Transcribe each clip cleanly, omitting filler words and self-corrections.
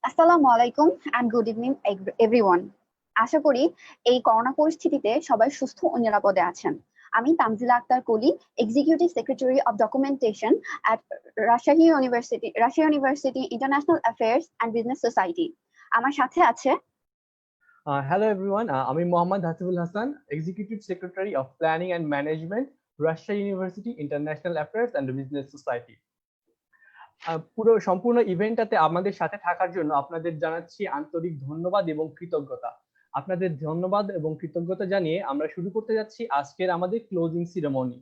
আসসালামু আলাইকুম and good evening everyone. আশা করি এই করোনা পরিস্থিতিতে সবাই সুস্থ ও নিরাপদে আছেন। আমি তানজিলা আক্তার কলি, executive secretary of documentation at Russia university international affairs and business society. আমার সাথে আছে Hello everyone, আমি Mohammad Hasibul Hasan, executive secretary of planning and management, Rajshahi university international affairs and business society. পুরো সম্পূর্ণ ইভেন্টটাতে আমাদের সাথে থাকার জন্য আপনাদের জানাচ্ছি আন্তরিক ধন্যবাদ এবং কৃতজ্ঞতা। আপনাদের ধন্যবাদ এবং কৃতজ্ঞতা জানিয়ে আমরা শুরু করতে যাচ্ছি আজকের আমাদের ক্লোজিং সিরিমনি।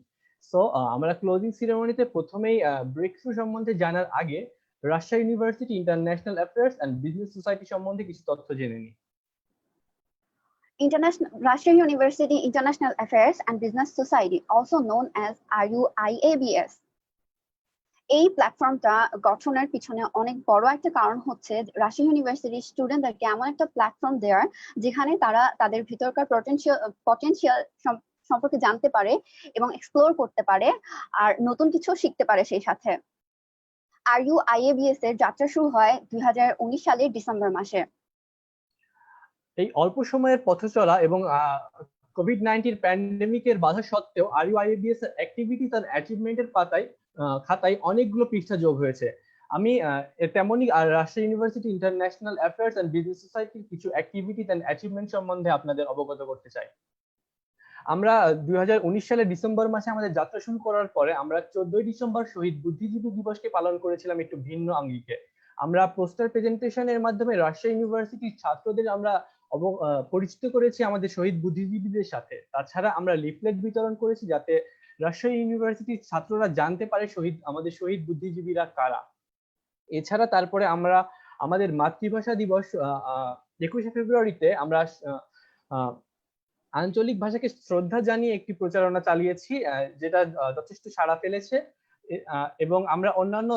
সো আমরা ক্লোজিং সিরিমনিতে প্রথমেই ব্রেক থ্রু সম্বন্ধে জানার আগে Rajshahi university international affairs and business society সম্বন্ধে কিছু তথ্য জেনে নিই। Russia University International Affairs and Business Society, also known as RUIABS. এই প্ল্যাটফর্মটা গঠনের পিছনে অনেক বড় একটা কারণ হচ্ছে রাজশাহী ইউনিভার্সিটির স্টুডেন্টদেরকে এমন একটা প্ল্যাটফর্ম দেওয়ার যেখানে তারা তাদের ভিতরকার পটেনশিয়াল সম্পর্কে জানতে পারে এবং এক্সপ্লোর করতে পারে আর নতুন কিছু শিখতে পারে। সেই সাথে RUIABS এর যাত্রা শুরু হয় 2019 সালের ডিসেম্বর মাসে। এই অল্প সময়ের পথচলা এবং কোভিড-19 প্যান্ডেমিকের বাধা সত্ত্বেও RUIABS এর অ্যাক্টিভিটিস আর অ্যাচিভমেন্টের খাতায় অনেকগুলো পৃষ্ঠা যোগ হয়েছে। আমি তেমনই Rajshahi university international affairs and business সোসাইটির কিছু অ্যাক্টিভিটিস অ্যান্ড অ্যাচিভমেন্ট সম্বন্ধে আপনাদের অবগত করতে চাই। আমরা 2019 সালের ডিসেম্বর মাসে আমাদের যাত্রা শুরু করার পরে আমরা 14 ডিসেম্বর শহীদ বুদ্ধিজীবী দিবসকে পালন করেছিলাম একটু ভিন্ন আঙ্গিকে। আমরা পোস্টার প্রেজেন্টেশনের মাধ্যমে রাজশাহী ইউনিভার্সিটির ছাত্রদের আমরা পরিচিত করেছি আমাদের শহীদ বুদ্ধিজীবীদের সাথে। তাছাড়া আমরা লিফলেট বিতরণ করেছি যাতে রাজশাহী ইউনিভার্সিটির ছাত্ররা জানতে পারে আমাদের শহীদ বুদ্ধিজীবীরা কারা। এছাড়া তারপরে আমরা আমাদের মাতৃভাষা দিবস 21শে ফেব্রুয়ারিতে আমরা আঞ্চলিক ভাষাকে শ্রদ্ধা জানিয়ে একটি প্রচারণা চালিয়েছি, যেটা যথেষ্ট সাড়া ফেলেছে। এবং আমরা অন্যান্য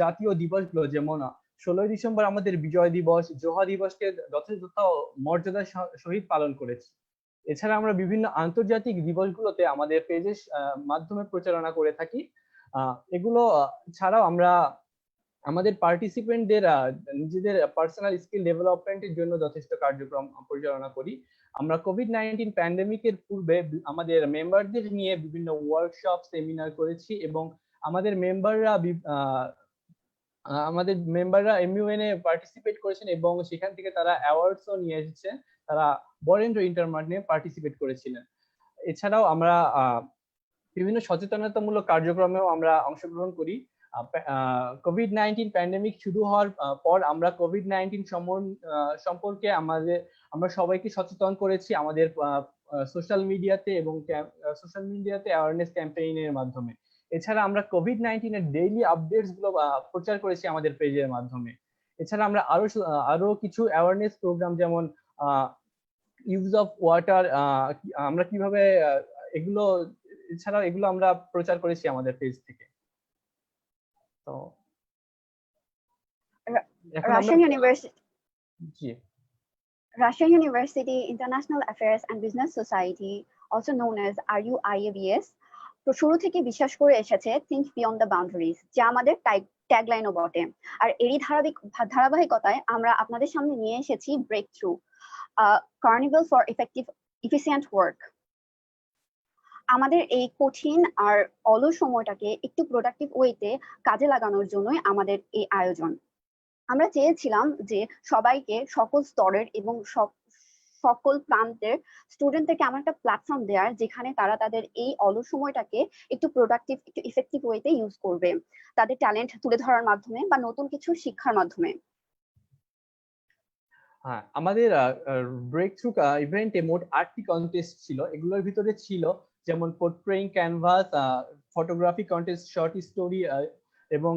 জাতীয় দিবসগুলো যেমন 16ই ডিসেম্বর আমাদের বিজয় দিবস, জোহা দিবসকে যথাযথ মর্যাদার সহিত পালন করেছি। এছাড়া আমরা বিভিন্ন আন্তর্জাতিক দিবসগুলোতে আমাদের পেজের মাধ্যমে প্রচারণা করে থাকি। এগুলো ছাড়াও আমরা আমাদের পার্টিসিপেন্টদের নিজেদের পার্সোনাল স্কিল ডেভেলপমেন্টের জন্য যথেষ্ট কার্যক্রম পরিচালনা করি। আমরা কোভিড-19 প্যান্ডেমিকের পূর্বে আমাদের মেম্বারদের নিয়ে বিভিন্ন ওয়ার্কশপ সেমিনার করেছি এবং আমাদের মেম্বাররা MUN এ পার্টিসিপেট করেছেন এবং সেখান থেকে তারা অ্যাওয়ার্ডসও নিয়ে এসেছে। তারা বরেন্দ্র ইন্টারমার্ট নিয়ে পার্টিসিপেট করেছিলেন। এছাড়াও আমরা বিভিন্ন সচেতনতামূলক কার্যক্রমেও আমরা অংশগ্রহণ করি। কোভিড-19 প্যান্ডেমিক শুরু হওয়ার পর আমরা কোভিড-19 সম্পর্কে আমরা সবাইকে সচেতন করেছি আমাদের সোশ্যাল মিডিয়াতে অ্যাওয়ারনেস ক্যাম্পেইনের মাধ্যমে। এছাড়া আমরা কোভিড-19 এর ডেইলি আপডেটস গুলো প্রচার করেছি আমাদের পেজের মাধ্যমে। এছাড়া আমরা আরো কিছু অ্যাওয়ারনেস প্রোগ্রাম যেমন ইউজ অফ ওয়াটার, আমরা কিভাবে এগুলো আমরা প্রচার করেছি আমাদের পেজ থেকে। তো Russia University International Affairs and Business Society, also known as RUIABS, তো শুরু থেকে বিশ্বাস করে এসেছে থিংক বিয়ন্ড দ্য বাউন্ডারিজ, যা আমাদের ট্যাগলাইনও বটে। আর এরই ধারাবাহিকতায় আমরা আপনাদের সামনে নিয়ে এসেছি breakthrough, carnival for efficient work. আমাদের এই কঠিন আর অলস সময়টাকে একটু প্রোডাক্টিভ ওয়েতে কাজে লাগানোর জন্যই আমাদের এই আয়োজন। আমরা চেয়েছিলাম যে সবাইকে সকল স্তরের এবং সকল প্রান্তের স্টুডেন্টদেরকে এমন একটা প্ল্যাটফর্ম দেওয়ার যেখানে তারা তাদের এই অলস সময়টাকে একটু প্রোডাক্টিভ, একটু ইফেক্টিভ ওয়েতে ইউজ করবে, তাদের ট্যালেন্ট তুলে ধরার মাধ্যমে বা নতুন কিছু শিক্ষার মাধ্যমে। হ্যাঁ, আমাদের ব্রেক থ্রু ইভেন্টে মোট 8টি কন্টেস্ট ছিল। এগুলোর ভিতরে ছিল যেমন portraying canvas, photography contest, short story এবং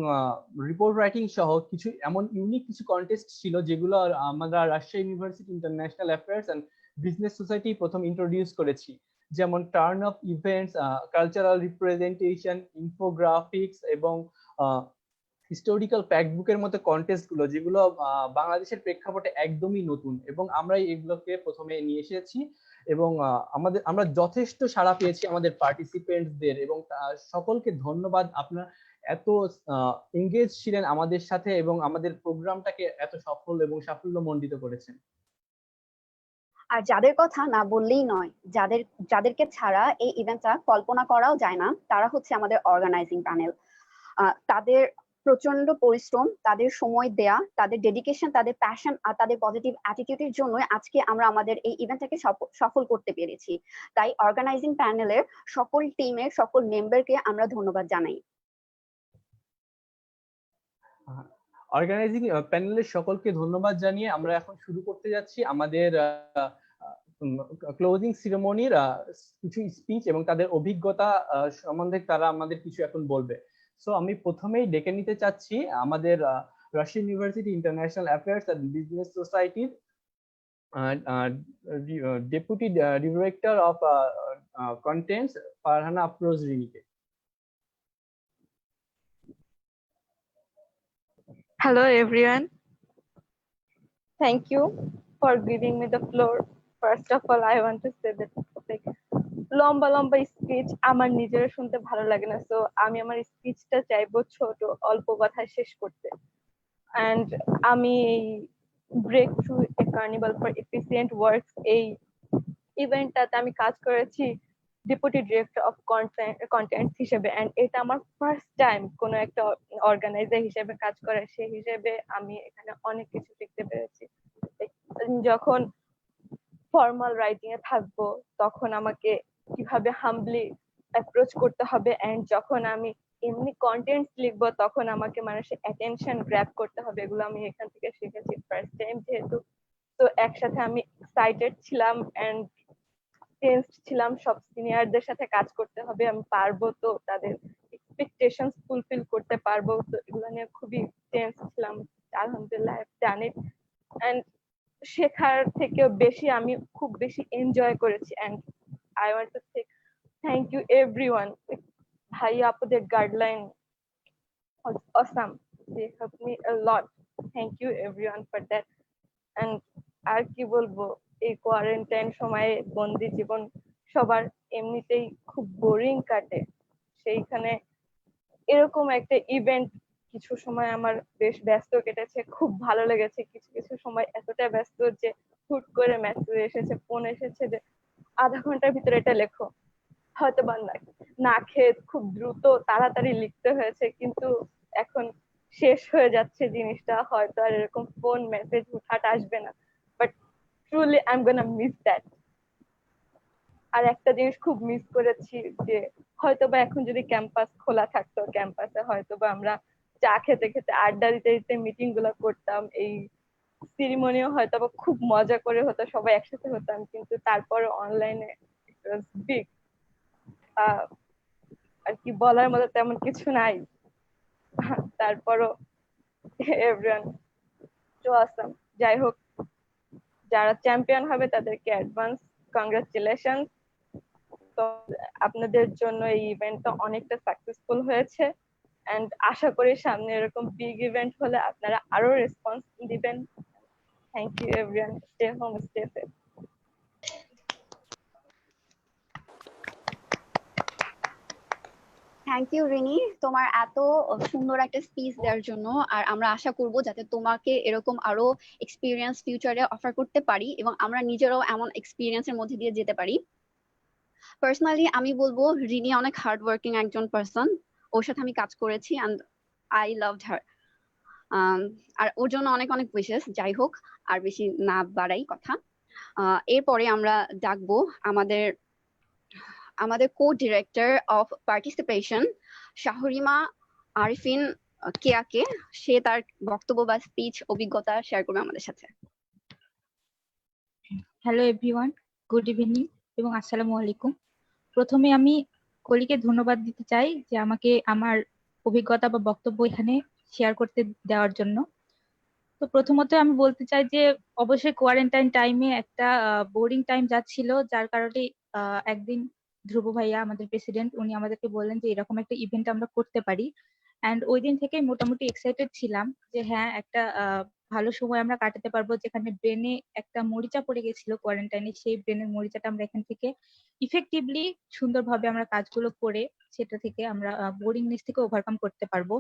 রিপোর্ট রাইটিং সহ কিছু এমন ইউনিক কিছু কন্টেস্ট ছিল যেগুলো আমরা Rajshahi university international affairs and business society প্রথম ইন্ট্রোডিউস করেছি। যেমন turn of events, cultural representation, infographics এবং হিস্টোরিক্যাল ফ্যাক্ট বুকের মতো কন্টেস্ট গুলো, যেগুলো বাংলাদেশের প্রেক্ষাপটে একদমই নতুন এবং আমরা এগুলোকে প্রথমে নিয়ে এসেছি এবং আমরা যথেষ্ট সাড়া পেয়েছি আমাদের পার্টিসিপেন্টসদের এবং সকলকে ধন্যবাদ। আপনারা এত এঙ্গেজ ছিলেন আমাদের সাথে এবং আমাদের প্রোগ্রামটাকে এত সফল এবং সাফল্যমণ্ডিত করেছেন। আর যাদের কথা না বললেই নয়, যাদেরকে ছাড়া এই ইভেন্টটা কল্পনা করাও যায় না, তারা হচ্ছে আমাদের অর্গানাইজিং প্যানেল। তাদের প্রচন্ড পরিশ্রম, তাদের সময় দেয়া, তাদের ডেডিকেশন, তাদের প্যাশন আর তাদের পজিটিভ অ্যাটিটিউডের জন্য আজকে আমরা আমাদের এই ইভেন্টটাকে সফল করতে পেরেছি। তাই অর্গানাইজিং প্যানেলের সকল টিমের সকল মেম্বারকে আমরা ধন্যবাদ জানাই। অর্গানাইজিং প্যানেলের সকলকে ধন্যবাদ জানিয়ে আমরা এখন শুরু করতে যাচ্ছি আমাদের ক্লোজিং সিরিমনির কিছু স্পিচ এবং তাদের অভিজ্ঞতা সম্বন্ধে তারা আমাদের কিছু এখন বলবে। সো আমি প্রথমেই ডেকে নিতে চাচ্ছি আমাদের Russian university international affairs and business সোসাইটির deputy director of contents Farhana Afroz রিনিকে। Hello everyone. Thank you for giving me the floor. First of all, I want to say that like লম্বা লম্বা স্পিচ আমার নিজের শুনতে ভালো লাগে না, সো আমি আমার স্পিচটা চাইবো ছোট অল্প কথায় শেষ করতে। এন্ড আমি এই breakthrough A carnival for efficient works এই ইভেন্টটাতে আমি কাজ করেছি ডেপুটি ডিরেক্টর অফ কন্টেন্ট হিসেবে। এন্ড এটা আমার ফার্স্ট টাইম কোনো একটা অর্গানাইজার হিসেবে কাজ করে, সেই হিসেবে আমি এখানে অনেক কিছু শিখতে পেরেছি। যখন ফর্মাল রাইটিং এ থাকবো তখন আমাকে কিভাবে হাম্বলি অ্যাপ্রোচ করতে হবে, এন্ড যখন আমি এমনি কন্টেন্টস লিখবো তখন আমাকে মানুষের অ্যাটেনশন গ্র্যাব করতে হবে, এগুলো আমি এখান থেকে শিখেছি ফার্স্ট টাইম যেহেতু। তো একসাথে আমি এক্সাইটেড ছিলাম এন্ড টেন্সড ছিলাম, সব সিনিয়রদের সাথে কাজ করতে হবে, আমি পারবো তো, তাদের এক্সপেকটেশনস ফুলফিল করতে পারবো তো, এগুলো নিয়ে খুবই টেন্স ছিলাম। আলহামদুলিল্লাহ I have done it. And শেখার থেকেও বেশি আমি খুব বেশি এনজয় করেছি। And I want to say thank you everyone. ভাইয়া আপুদের guideline awesome, they helped me a lot. Thank you everyone for that. And আর কি বলবো, এই কোয়ারেন্টাইন সময়ে বন্দি জীবন সবার এমনিতেই খুব বোরিং কাটে, সেইখানে এরকম একটা ইভেন্ট কিছু সময় আমার বেশ ব্যস্ত কেটেছে, খুব ভালো লেগেছে। কিছু কিছু সময় এতটা ব্যস্ত যে হুট করে মেসেজ এসেছে, ফোন এসেছে যে আধা ঘন্টার ভিতরে এটা লেখো, হয়তো বা না খেয়ে খুব দ্রুত তাড়াতাড়ি লিখতে হয়েছে, কিন্তু এখন শেষ হয়ে যাচ্ছে জিনিসটা, হয়তো আর এরকম ফোন মেসেজ হুটহাট আসবে না, but truly I am gonna miss that. আর একটা জিনিস খুব মিস করেছি যে হয়তোবা এখন যদি ক্যাম্পাস খোলা থাকতো, ক্যাম্পাসে হয়তোবা আমরা চা খেতে খেতে আড্ডা দিতে দিতে মিটিং গুলো করতাম, এই সিরিমনিও হয়তোবা খুব মজা করে হতো, সবাই একসাথে হতাম, কিন্তু তারপর অনলাইনে বিগ আর কি বলার মতো তেমন কিছু নাই। তারপরও এভরিওয়ান সো অসাম। যাই হোক, যারা চ্যাম্পিয়ন হবে তাদেরকে অ্যাডভান্স কংগ্রাচুলেশন। তো আপনাদের জন্য এই ইভেন্টটা অনেকটা সাকসেসফুল হয়েছে, এন্ড আশা করি সামনে এরকম বিগ ইভেন্ট হলে আপনারা আরো রেসপন্স দিবেন। Thank you everyone, stay home, stay safe. Thank you Rini, তোমার এত সুন্দর একটা স্পিচ দেওয়ার জন্য। আর আমরা আশা করব যাতে তোমাকে এরকম আরো এক্সপিরিয়েন্স ফিউচারে অফার করতে পারি এবং আমরা নিজেরাও এমন এক্সপিরিয়েন্সের মধ্যে দিয়ে যেতে পারি। পার্সোনালি আমি বলবো রিনি অনেক হার্ড ওয়ার্কিং একজন পার্সন, ওর সাথে আমি কাজ করেছি এন্ড আই লাভড হার। আর ওর জন্য অনেক অনেক উইশেস। যাই হোক, আর বেশি না বাড়াই কথা। এরপরে আমরা ডাকবো আমাদের কো ডিরেক্টর অফ পার্টিসিপেশন শাহরিমা আরিফিন কেয়াকে। সে তার বক্তব্য বা স্পিচ অভিজ্ঞতা শেয়ার করবে আমাদের সাথে। হ্যালো এভরিওয়ান, গুড ইভিনিং এবং আসসালামু আলাইকুম। প্রথমে আমি কলিকে ধন্যবাদ দিতে চাই যে আমাকে আমার অভিজ্ঞতা বা বক্তব্য এখানে শেয়ার করতে দেওয়ার জন্য। তো প্রথমত আমি বলতে চাই যে অবশ্যই কোয়ারেন্টাইন টাইমে একটা বোরিং টাইম যাচ্ছিল, যার কারণে একদিন ধ্রুব ভাইয়া আমাদের প্রেসিডেন্ট, উনি আমাদেরকে বললেন যে এরকম একটা ইভেন্ট আমরা করতে পারি। অ্যান্ড ওই দিন থেকেই মোটামুটি এক্সাইটেড ছিলাম যে হ্যাঁ একটা ভালো সময় আমরা কাটাতে পারবো, যেখানে ব্রেনে একটা মরিচা পড়ে গেছিল কোয়ারেন্টাইনে, সেই ব্রেনের মরিচাটা আমরা এখান থেকে ইফেক্টিভলি সুন্দরভাবে আমরা কাজগুলো করে সেটা থেকে আমরা বোরিংনেস থেকে ওভারকাম করতে পারবো।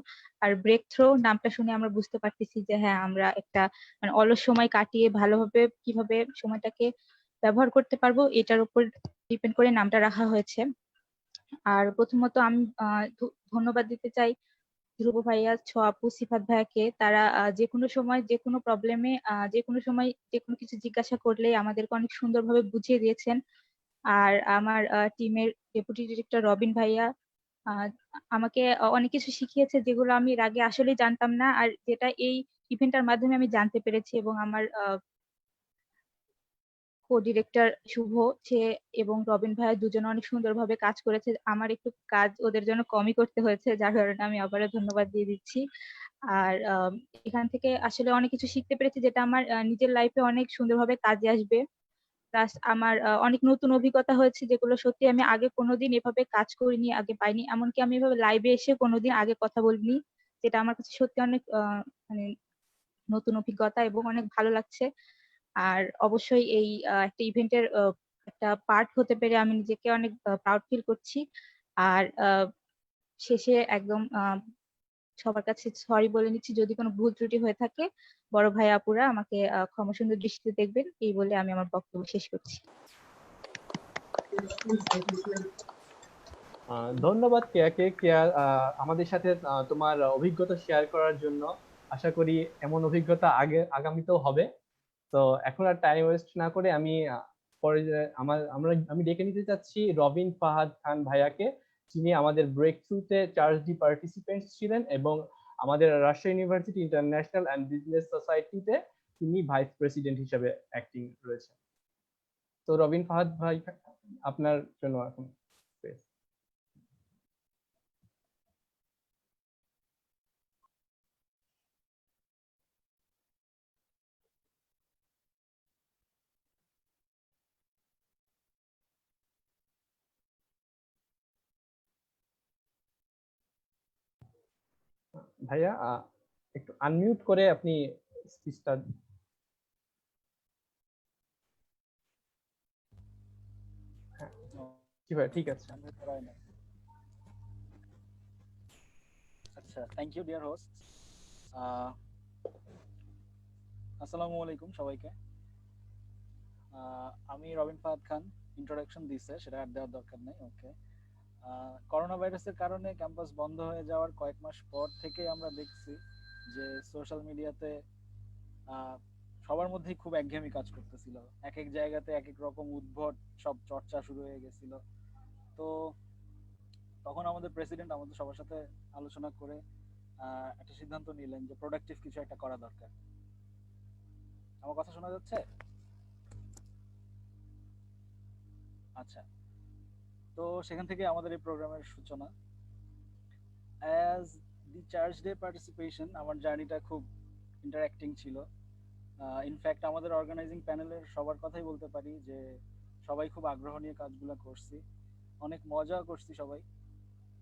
আর ব্রেক থ্রো নামটা শুনে আমরা বুঝতে পারতেছি যে হ্যাঁ আমরা একটা মানে অলস সময় কাটিয়ে ভালোভাবে কিভাবে সময়টাকে ব্যবহার করতে পারবো এটার উপর ডিপেন্ড করে নামটা রাখা হয়েছে। আর প্রথমত আমি ধন্যবাদ দিতে চাই ধ্রুব ভাইয়া, আপু, সিফাত ভাইয়াকে। তারা যে কোনো সময় যে কোনো প্রবলেমে যে কোনো সময় যে কোনো কিছু জিজ্ঞাসা করলে আমাদেরকে অনেক সুন্দরভাবে বুঝিয়ে দিয়েছেন। আর আমার টিমের ডেপুটি ডিরেক্টর রবিন ভাইয়া আহ, আমাকে অনেক কিছু শিখিয়েছে যেগুলো আমি এর আগে আসলেই জানতাম না, আর যেটা এই ইভেন্টটার মাধ্যমে আমি জানতে পেরেছি। এবং আমার কো ডিরেক্টর শুভ, সে এবং রবিন ভাইয়া দুজনে অনেক সুন্দরভাবে কাজ করেছে। আমার একটু কাজ ওদের জন্য কমই করতে হয়েছে, যার কারণে আমি আবারও ধন্যবাদ দিয়ে দিচ্ছি। আর এখান থেকে আসলে অনেক কিছু শিখতে পেরেছি যেটা আমার নিজের লাইফে অনেক সুন্দরভাবে কাজে আসবে। প্লাস আমার অনেক নতুন অভিজ্ঞতা হয়েছে যেগুলো সত্যি আমি আগে কোনোদিন এভাবে কাজ করিনি, আগে পাইনি। এমনকি আমি এভাবে লাইভে এসে কোনোদিন আগে কথা বলিনি, যেটা আমার কাছে সত্যি অনেক মানে নতুন অভিজ্ঞতা এবং অনেক ভালো লাগছে। আর অবশ্যই এই একটা ইভেন্টের একটা পার্ট হতে পেরে আমি নিজেকে অনেক প্রাউড ফিল করছি। আর শেষে একদম সবার কাছে সরি বলে নিচ্ছি যদি কোনো ভুল ত্রুটি হয়ে থাকে। বড় ভাই আপুরা আমাকে ক্ষমা সুন্দর দৃষ্টিতে দেখবেন, এই বলে আমি আমার বক্তব্য শেষ করছি। ধন্যবাদ কেয়াকে। কেয়া, আমাদের সাথে তোমার অভিজ্ঞতা শেয়ার করার জন্য। আশা করি এমন অভিজ্ঞতা আগামীতেও হবে। তো এখন আর টাইম ওয়েস্ট না করে আমি পরে আমি ডেকে নিতে চাচ্ছি রবিন ফাহাদ খান ভাইয়াকে, যিনি আমাদের ব্রেক থ্রুতে চার্জ ডি পার্টিসিপেন্ট ছিলেন এবং আমাদের Rajshahi university international and business সোসাইটিতে তিনি ভাইস প্রেসিডেন্ট হিসেবে অ্যাক্টিং রয়েছেন। তো রবিন ফাহাদ ভাই, আপনার জন্য এখন space। ভাইয়া, একটু আনমিউট করে আপনি স্পিচটা। হ্যাঁ, জি ভাই, ঠিক আছে। আচ্ছা, থ্যাংক ইউ ডিয়ার হোস্ট। আসসালামু আলাইকুম সবাইকে। আমি রবিন ফাহাদ খান। ইন্ট্রোডাকশন দিছে, সেটা আর দেওয়ার দরকার নেই। ওকে। করোনা ভাইরাসের কারণে ক্যাম্পাস বন্ধ হয়ে যাওয়ার কয়েক মাস পর থেকে আমরা দেখছি যে সোশ্যাল মিডিয়াতে সবার মধ্যেই খুব একঘেয়েমি কাজ করতেছিল। এক এক জায়গাতে এক এক রকম উদ্ভট সব চর্চা শুরু হয়ে গেছিল। তো তখন আমাদের প্রেসিডেন্ট আমাদের সবার সাথে আলোচনা করে একটা সিদ্ধান্ত নিলেন যে প্রোডাক্টিভ কিছু একটা করা দরকার। আমার কথা শোনা যাচ্ছে? আচ্ছা, তো সেখান থেকে আমাদের এই প্রোগ্রামের সূচনা। As the charge day participation, আমার জার্নিটা খুব ইন্টারেক্টিং ছিল। ইনফ্যাক্ট আমাদের অর্গানাইজিং প্যানেলের সবার কথাই বলতে পারি যে সবাই খুব আগ্রহ নিয়ে কাজগুলো করছি, অনেক মজা করছি সবাই,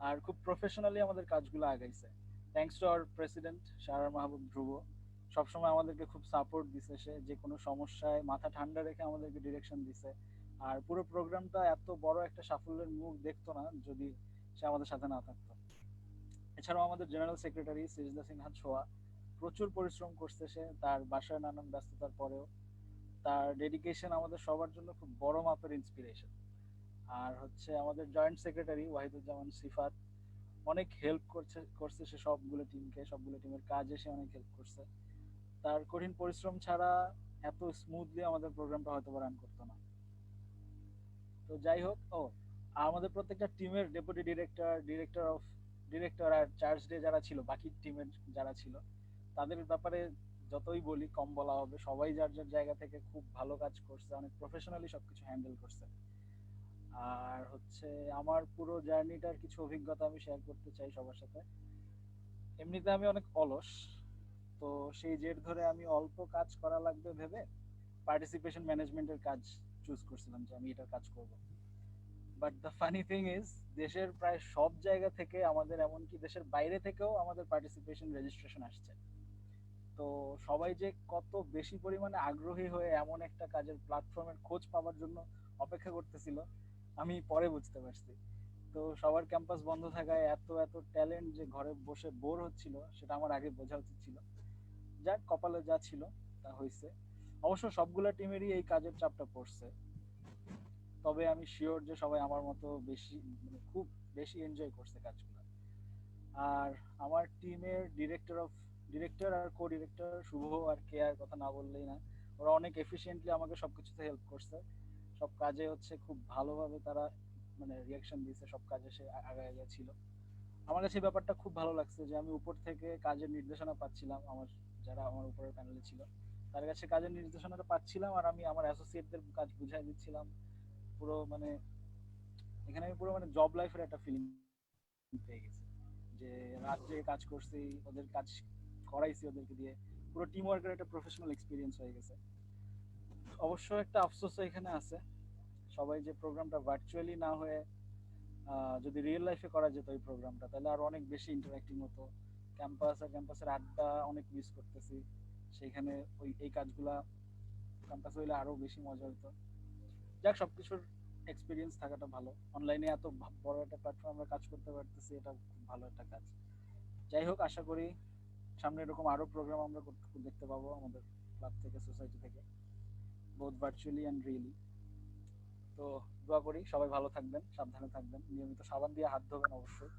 আর খুব প্রফেশনালি আমাদের কাজগুলো আগাইছে। থ্যাংকস টু আওয়ার প্রেসিডেন্ট শাহরার মাহবুব ধ্রুব। সবসময় আমাদেরকে খুব সাপোর্ট দিছে, সে যে কোনো সমস্যায় মাথা ঠান্ডা রেখে আমাদেরকে ডিরেকশন দিছে। আর পুরো প্রোগ্রামটা এত বড় একটা সাফল্যের মুখ দেখতো না যদি সে আমাদের সাথে না থাকতো। এছাড়াও আমাদের জেনারেল সেক্রেটারি সিজদা সিনহা ছোয়া প্রচুর পরিশ্রম করছে, সে তার বাসায় নানান ব্যস্ততার পরেও তার ডেডিকেশন আমাদের সবার জন্য খুব বড় মাপের ইন্সপিরেশন। আর হচ্ছে আমাদের জয়েন্ট সেক্রেটারি ওয়াহিদুজ্জামান সিফাত, অনেক হেল্প করছে সে সবগুলো টিমের কাজে সে অনেক হেল্প করছে। তার কঠিন পরিশ্রম ছাড়া এত স্মুথলি আমাদের প্রোগ্রামটা হয়তো রান করতো না। তো যাই হোক, আমাদের প্রত্যেকটা টিমের ডেপুটি ডিরেক্টর আর চার্জ ডে যারা ছিল, বাকি টিমের যারা ছিল, তাদের ব্যাপারে যতই বলি কম বলা হবে। সবাই যার যার জায়গা থেকে খুব ভালো কাজ করছে, অনেক প্রফেশনালি সবকিছু হ্যান্ডেল করছে। আর হচ্ছে আমার পুরো জার্নিটার কিছু অভিজ্ঞতা আমি শেয়ার করতে চাই সবার সাথে। এমনিতে আমি অনেক অলস, তো সেই জের ধরে আমি অল্প কাজ করা লাগবে ভেবে পার্টিসিপেশন ম্যানেজমেন্টের কাজ চুজ করছিলাম যে আমি এটার কাজ করব। But the funny thing is দেশের প্রায় সব জায়গা থেকে আমাদের, এমনকি দেশের বাইরে থেকেও আমাদের পার্টিসিপেশন রেজিস্ট্রেশন আসছে। তো সবাই যে কত বেশি পরিমাণে আগ্রহী হয়ে এমন একটা কাজের প্ল্যাটফর্মের খোঁজ পাওয়ার জন্য অপেক্ষা করতেছিল আমি পরে বুঝতে পারছি। তো সবার ক্যাম্পাস বন্ধ থাকায় এত এত ট্যালেন্ট যে ঘরে বসে বোর হচ্ছিল সেটা আমার আগে বোঝা উচিত ছিল। যাক, কপালে যা ছিল তা হয়েছে। অবশ্য সবগুলা টিমেরই এই কাজের চাপটা পড়ছে, তবে আমি শিওর যে সবাই আমার মতো বেশি, মানে খুব বেশি এনজয় করছে কাজগুলো। আর আমার টিমের ডিরেক্টর আর কো ডিরেক্টর শুভ আর কেয়ার কথা না বললেই না। ওরা অনেক এফিশিয়েন্টলি আমাকে সবকিছুতে হেল্প করছে। সব কাজে হচ্ছে খুব ভালোভাবে তারা মানে রিয়াকশন দিয়েছে, সব কাজে সে আগায় ছিল। আমার কাছে এই ব্যাপারটা খুব ভালো লাগছে যে আমি উপর থেকে কাজের নির্দেশনা পাচ্ছিলাম, আমার যারা আমার উপরের প্যানেলে ছিল তার কাছে কাজের নির্দেশনাটা পাচ্ছিলাম, আর আমি আমার অ্যাসোসিয়েটদের কাজ বুঝাই দিচ্ছিলাম। পুরো মানে এখানে আমি পুরো মানে জব লাইফের একটা ফিলিং পেয়ে গেছি, যে রাত জেগে কাজ করছি, ওদের কাজ করাইছি ওদেরকে দিয়ে। পুরো টিম ওয়ার্কের একটা প্রফেশনাল এক্সপিরিয়েন্স হয়ে গেছে। অবশ্য একটা আফসোস এখানে আছে, সবাই যে প্রোগ্রামটা ভার্চুয়ালি না হয়ে যদি রিয়েল লাইফে করা যেত এই প্রোগ্রামটা, তাহলে আরো অনেক বেশি ইন্টারঅ্যাক্টিং হতো। ক্যাম্পাস আর ক্যাম্পাসের আড্ডা অনেক মিস করতেছি। সেইখানে এই কাজগুলা ক্যাম্পাসে হইলে আরো বেশি মজা হতো। যাক, সবকিছুর এক্সপিরিয়েন্স থাকাটা ভালো। অনলাইনে এত বড় একটা প্ল্যাটফর্মে আমরা কাজ করতে পারতেছি, এটা খুব ভালো একটা কাজ। যাই হোক, আশা করি সামনে এরকম আরো প্রোগ্রাম আমরা দেখতে পাবো আমাদের ক্লাব থেকে, সোসাইটি থেকে, বোথ ভার্চুয়ালি অ্যান্ড রিয়েলি। তো দোয়া করি সবাই ভালো থাকবেন, সাবধানে থাকবেন, নিয়মিত সাবান দিয়ে হাত ধোবেন অবশ্যই।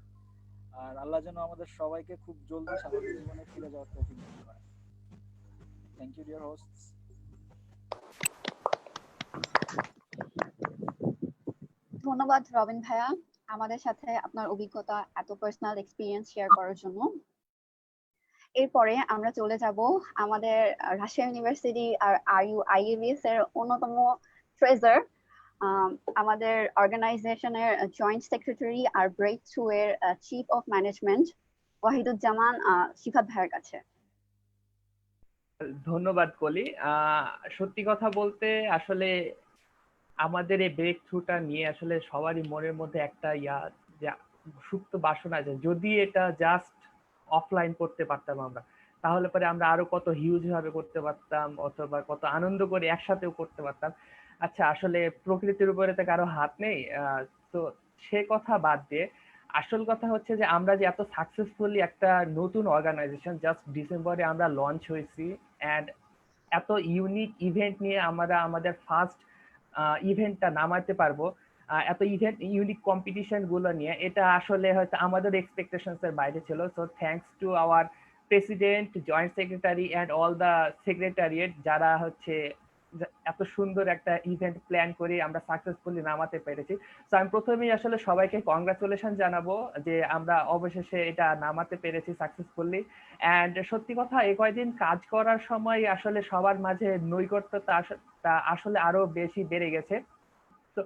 আর আল্লাহ যেন আমাদের সবাইকে খুব জলদি স্বাভাবিক জীবনে ফিরে যাওয়ার তৌফিক দান করেন। Thank you dear hosts. ধন্যবাদ রবিন ভাইয়া আমাদের সাথে আপনার অভিজ্ঞতা, এত পার্সোনাল এক্সপিরিয়েন্স শেয়ার করার জন্য। এরপরে আমরা চলে যাব আমাদের রাজশাহী ইউনিভার্সিটি আর IUIABS এর অন্যতম ট্রেজার, আমাদের অর্গানাইজেশনের জয়েন্ট সেক্রেটারি আর ব্রেক থ্রু এর chief of management Wahiduzzaman Shifat ভাইয়ের কাছে। ধন্যবাদ কলি। সত্যি কথা বলতে আসলে আমাদের এই ব্রেক থ্রুটা নিয়ে আসলে সবারই মনের মধ্যে একটা সুপ্ত বাসনা আছে, যদি এটা জাস্ট অফলাইন করতে পারতাম আমরা, তাহলে পরে আমরা আরো কত হিউজ ভাবে করতে পারতাম, অথবা কত আনন্দ করে একসাথেও করতে পারতাম। আচ্ছা, আসলে প্রকৃতির উপরে তো কারো হাত নেই, তো সে কথা বাদ দিয়ে আসল কথা হচ্ছে যে আমরা যে এত সাকসেসফুলি একটা নতুন অর্গানাইজেশন জাস্ট ডিসেম্বরে আমরা লঞ্চ হয়েছি, অ্যান্ড এত ইউনিক ইভেন্ট নিয়ে আমরা আমাদের ফার্স্ট ইভেন্টটা নামাতে পারবো, এত ইভেন্ট ইউনিক কম্পিটিশন গুলো নিয়ে, এটা আসলে হয়তো আমাদের এক্সপেকটেশনস এর বাইরে ছিল। So thanks to our president, joint secretary and all the secretariat, যারা হচ্ছে এত সুন্দর একটা ইভেন্ট প্ল্যান করে আমরা সাকসেসফুলি নামাতে পেরেছি। তো আমি প্রথমেই আসলে সবাইকে কংগ্রাচুলেশন জানাবো যে আমরা অবশেষে এটা নামাতে পেরেছি সাকসেসফুলি। অ্যান্ড সত্যি কথা, এই কয়েকদিন কাজ করার সময় আসলে সবার মাঝে নৈকট্যতা আসলে আরো বেশি বেড়ে গেছে। তো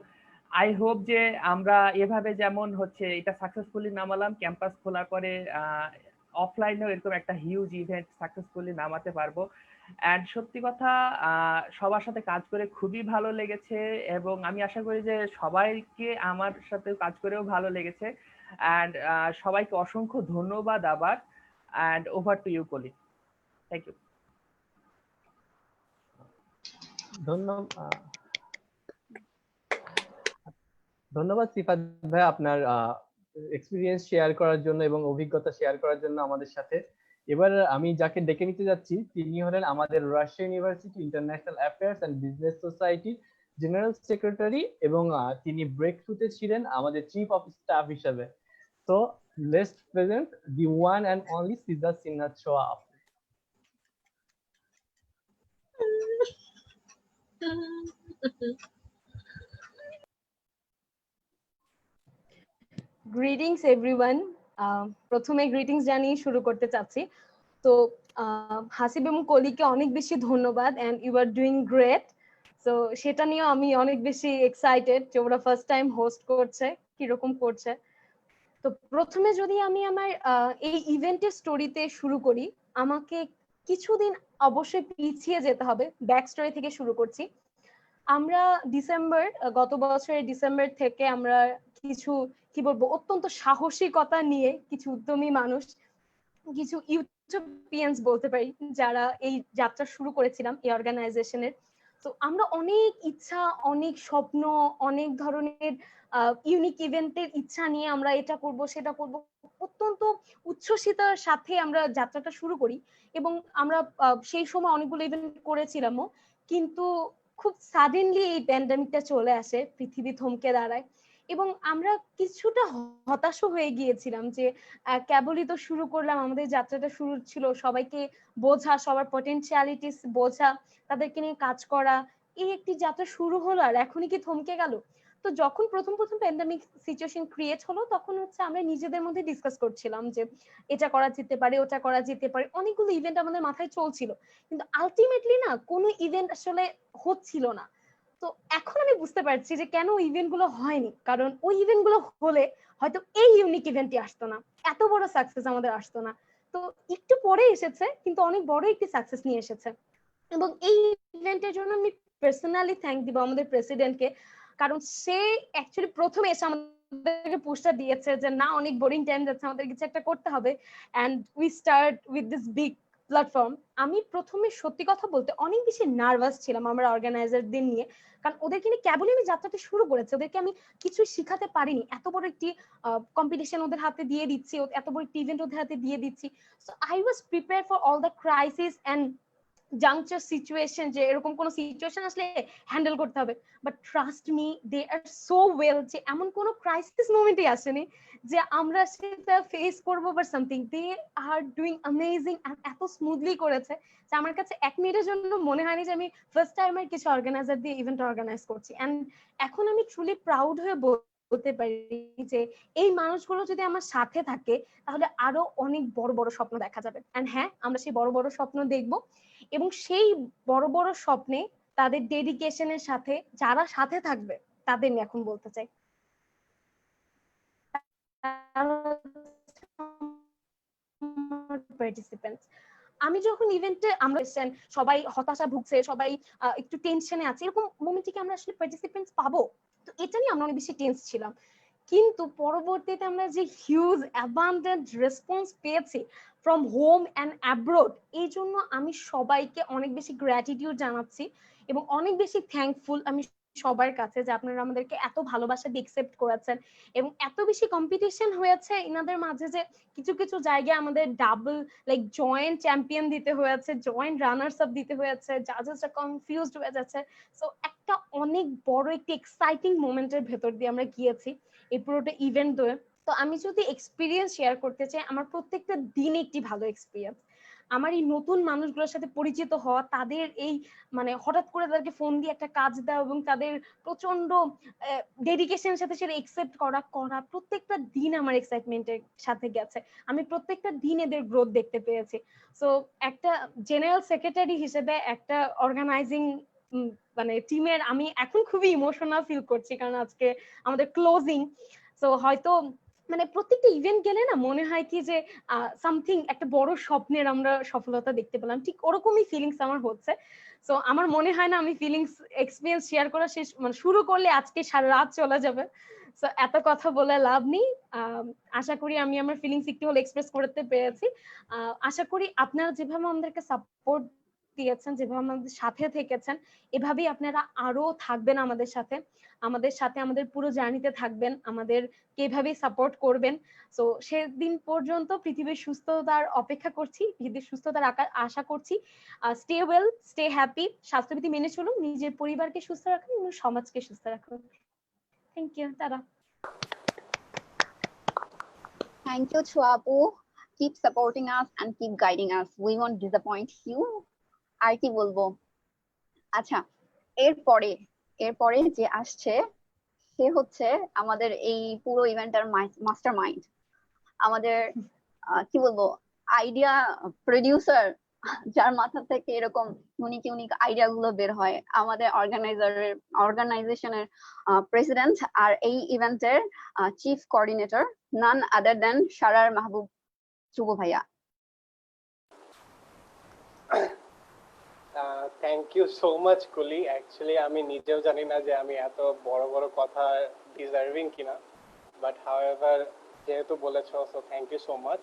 আই হোপ যে আমরা এভাবে যেমন হচ্ছে এটা সাকসেসফুলি নামালাম, ক্যাম্পাস খোলার পরে অফলাইনেও এরকম একটা হিউজ ইভেন্ট সাকসেসফুলি নামাতে পারবো। অ্যান্ড সত্যি কথা, সবার সাথে কাজ করে খুবই ভালো লেগেছে, এবং আমি আশা করি যে সবাইকে আমার সাথে কাজ করেও ভালো লেগেছে। অ্যান্ড সবাইকে অসংখ্য ধন্যবাদ আবার। And over to you Koli. Thank you. ধন্যবাদ সিফাত ভাই আপনার এক্সপিরিয়েন্স শেয়ার করার জন্য এবং অভিজ্ঞতা শেয়ার করার জন্য আমাদের সাথে। এবার আমি যাকে ডেকে নিতে যাচ্ছি তিনি হলেন আমাদের Rajshahi university international affairs and business society general secretary, এবং তিনি ব্রেক থ্রুতে ছিলেন আমাদের চিফ অফ স্টাফ হিসেবে। তো let's present the one and only Sizar Sinhat Shoya. Greetings everyone. প্রথমে গ্রিটিংস জানিয়ে শুরু করতে চাচ্ছি। তো হাসিব এবং কলিকে অনেক বেশি ধন্যবাদ, and you are doing great. তো সেটা নিয়ে আমি অনেক বেশি এক্সাইটেড যে ওরা ফার্স্ট টাইম হোস্ট করছে, কিরকম করছে। তো প্রথমে যদি আমি আমার এই ইভেন্টের স্টোরিতে শুরু করি, আমাকে কিছুদিন অবশ্যই পিছিয়ে যেতে হবে, ব্যাক স্টোরি থেকে শুরু করছি। আমরা গত বছরের ডিসেম্বর থেকে আমরা কিছু কি বলবো অত্যন্ত সাহসিকতা নিয়ে কিছু উদ্যমী মানুষ, কিছু ইউটোপিয়ানস বলতে পারি, যারা এই যাত্রা শুরু করেছিলাম এই অর্গানাইজেশনের। তো আমরা অনেক ইচ্ছা, অনেক স্বপ্ন, অনেক ধরনের ইউনিক ইভেন্টের ইচ্ছা নিয়ে আমরা এটা করব সেটা করব, অত্যন্ত উচ্ছ্বসিতার সাথে আমরা যাত্রাটা শুরু করি। এবং আমরা সেই সময় অনেকগুলো ইভেন্ট করেছিলামও, কিন্তু খুব সাডেনলি এই প্যান্ডেমিকটা চলে আসে, পৃথিবী থমকে দাঁড়ায় এবং আমরা কিছুটা হতাশ হয়ে গিয়েছিলাম যে কেবলই তো শুরু করলাম, আমাদের যাত্রাটা শুরু ছিল সবাইকে বোঝা, সবার পটেনশিয়ালিটিস বোঝা, তাদেরকে নিয়ে কাজ করা, এই একটি যাত্রা শুরু হলো আর এখনই কি থমকে গেল। তো যখন প্রথম প্যান্ডেমিক সিচুয়েশন ক্রিয়েট হলো, তখন হচ্ছে আমরা নিজেদের মধ্যে ডিসকাস করছিলাম যে এটা করা যেতে পারে, ওটা করা যেতে পারে, অনেকগুলো ইভেন্ট আমাদের মাথায় চলছিল, কিন্তু আলটিমেটলি না কোনো ইভেন্ট আসলে হচ্ছিল না। তো এখন আমি বুঝতে পারছি যে কেন ইভেন্ট গুলো হয়নি, কারণ ওই ইভেন্ট গুলো হলে হয়তো এই ইউনিক ইভেন্টটি আসতো না, এত বড় সাকসেস আমাদের আসতো না। তো একটু পরে এসেছে, কিন্তু অনেক বড় একটি সাকসেস নিয়ে এসেছে। এবং এই ইভেন্টের জন্য আমি পার্সোনালি থ্যাংক দিব আমাদের প্রেসিডেন্টকে, কারণ সে অ্যাকচুয়ালি প্রথমে এসে আমাদেরকে পুশটা দিয়েছে যে না, অনেক বোরিং টাইম যাচ্ছে, আমাদের কিছু একটা করতে হবে, and we start with this big platform. আমি প্রথমে সত্যি কথা বলতে অনেক বেশি নার্ভাস ছিলাম আমরা অর্গানাইজারদের নিয়ে, কারণ ওদেরকে নিয়ে কেবলই আমি যাত্রাটা শুরু করেছি, ওদেরকে আমি কিছুই শিখাতে পারিনি, এত বড় একটি কম্পিটিশন ওদের হাতে দিয়ে দিচ্ছি, এত বড় একটি ইভেন্ট ওদের হাতে দিয়ে দিচ্ছি। So I was prepare for all the crisis and juncture situation, যে এরকম কোন সিচুয়েশন আসলে হ্যান্ডেল করতে হবে। But trust me, they are so well, যে এমন কোন ক্রাইসিস মোমেন্টই আসেনি যে আমরা সেটা ফেস করবো বা something. They are doing amazing, এত স্মুথলি করেছে যে আমার কাছে এক মিনিটের জন্য মনে হয়নি যে আমি ফার্স্ট টাইমের কিছু অর্গানাইজার দিয়ে ইভেন্ট অর্গানাইজ করছি। এন্ড এখন আমি ট্রুলি প্রাউড হয়ে বলতে পারি যে এই মানুষগুলো যদি আমার সাথে থাকে তাহলে আরো অনেক বড় বড় স্বপ্ন দেখা যাবে। এন্ড হ্যাঁ, আমরা সেই বড় বড় স্বপ্ন দেখবো, এবং সেই বড় বড় স্বপ্নে তাদের ডেডিকেশনের সাথে যারা সাথে থাকবে তাদের নিয়ে এখন বলতে চাই। পার্টিসিপেন্টস, আমি যখন ইভেন্টে আমরা সবাই হতাশা ভুগছে, সবাই একটু টেনশনে আছে, এরকম মোমেন্টে কি আমরা আসলে পার্টিসিপেন্টস পাবো, তো এটা নিয়ে আমরা অনেক বেশি টেন্স ছিলাম। কিন্তু পরবর্তীতে আমরা যে হিউজ অ্যাবান্ডেন্ট রেসপন্স পেয়েছি ফ্রম হোম অ্যান্ড অ্যাব্রোড, এই জন্য আমি সবাইকে অনেক বেশি গ্র্যাটিটিউড জানাচ্ছি এবং অনেক বেশি থ্যাঙ্কফুল আমি সবার কাছে যে আপনারা আমাদেরকে এত ভালোবাসা দিয়ে একসেপ্ট করেছেন। এবং এত বেশি কম্পিটিশন হয়েছে এনাদের মাঝে যে কিছু কিছু জায়গায় আমাদের ডাবল লাইক জয়েন্ট চ্যাম্পিয়ন দিতে হয়েছে, জয়েন্ট রানার্স আপ দিতে হয়েছে, জাজেসরা কনফিউজড হয়ে যাচ্ছে। সো একটা অনেক বড় একটি এক্সাইটিং মোমেন্টের ভেতর দিয়ে আমরা গিয়েছি এই পুরোটা ইভেন্ট ধরে। তো আমি যদি এক্সপিরিয়েন্স শেয়ার করতে চাই, আমার প্রত্যেকটা দিন একটি ভালো এক্সপিরিয়েন্স। আমার এই নতুন মানুষগুলোর সাথে পরিচিত হওয়া, তাদের এই মানে হঠাৎ করে তাদেরকে ফোন দিয়ে একটা কাজ দেওয়া এবং তাদের প্রচন্ড ডেডিকেশনের সাথে সেটা একসেপ্ট করা, প্রত্যেকটা দিন আমার এক্সাইটমেন্টের সাথে গেছে। আমি প্রত্যেকটা দিন এদের গ্রোথ দেখতে পেয়েছি। সো একটা জেনারেল সেক্রেটারি হিসেবে, একটা অর্গানাইজিং মানে টিমের, আমি এখন খুবই ইমোশনাল ফিল করছি, কারণ আজকে আমাদের ক্লোজিং। সো হয়তো মানে প্রত্যেকটা ইভেন্ট গেলে না মনে হয় কি যে সামথিং একটা বড় স্বপ্নের আমরা সফলতা দেখতে পেলাম, ঠিক ওরকমই ফিলিংস আমার হচ্ছে। সো আমার মনে হয় না আমি ফিলিংস এক্সপিরিয়েন্স শেয়ার করা শেষ মানে শুরু করলে আজকে সারা রাত চলে যাবে। সো এত কথা বলে লাভ নেই। আশা করি আমি আমার ফিলিংস একটু হলে এক্সপ্রেস করতে পেরেছি। আশা করি আপনারা যেভাবে আমাদেরকে সাপোর্ট দিয়েছেন, যেভাবে আমাদের সাথে থেকেছেন, এভাবেই আপনারা আরো থাকবেন আমাদের সাথে, আমাদের পুরো জার্নিতে থাকবেন, আমাদেরকে এভাবেই সাপোর্ট করবেন। সো সেদিন পর্যন্ত পৃথিবীর সুস্থতার অপেক্ষা করছি, পৃথিবীর সুস্থতার আশা করছি। স্টে ওয়েল, স্টে হ্যাপি, স্বাস্থ্যবিধি মেনে চলুন, নিজের পরিবারকে সুস্থ রাখুন এবং সমাজকে সুস্থ রাখুন। থ্যাংক ইউ, টাটা। Thank you, Chuapu. Keep supporting us and keep guiding us. We won't disappoint you. আর কি বলবো, আচ্ছা এরপরে যে আসছে সে হচ্ছে আমাদের এই পুরো ইভেন্টের মাস্টার মাইন্ড, আমাদের কি বলবো আইডিয়া প্রডিউসার, যার মাথা থেকে এরকম ইউনিক আইডিয়া গুলো বের হয়, আমাদের অর্গানাইজেশনের প্রেসিডেন্ট আর এই ইভেন্টের চিফ কোঅর্ডিনেটর, নান আদার দেন সারার মাহবুব চুবু ভাইয়া। থ্যাংক ইউ সো মাচ কুলি। অ্যাকচুয়ালি আমি নিজেও জানি না যে আমি এত বড় বড় কথা ডিজার্ভিং কিনা, বাট হাউএভার যেহেতু বলেছো, so thank you so much.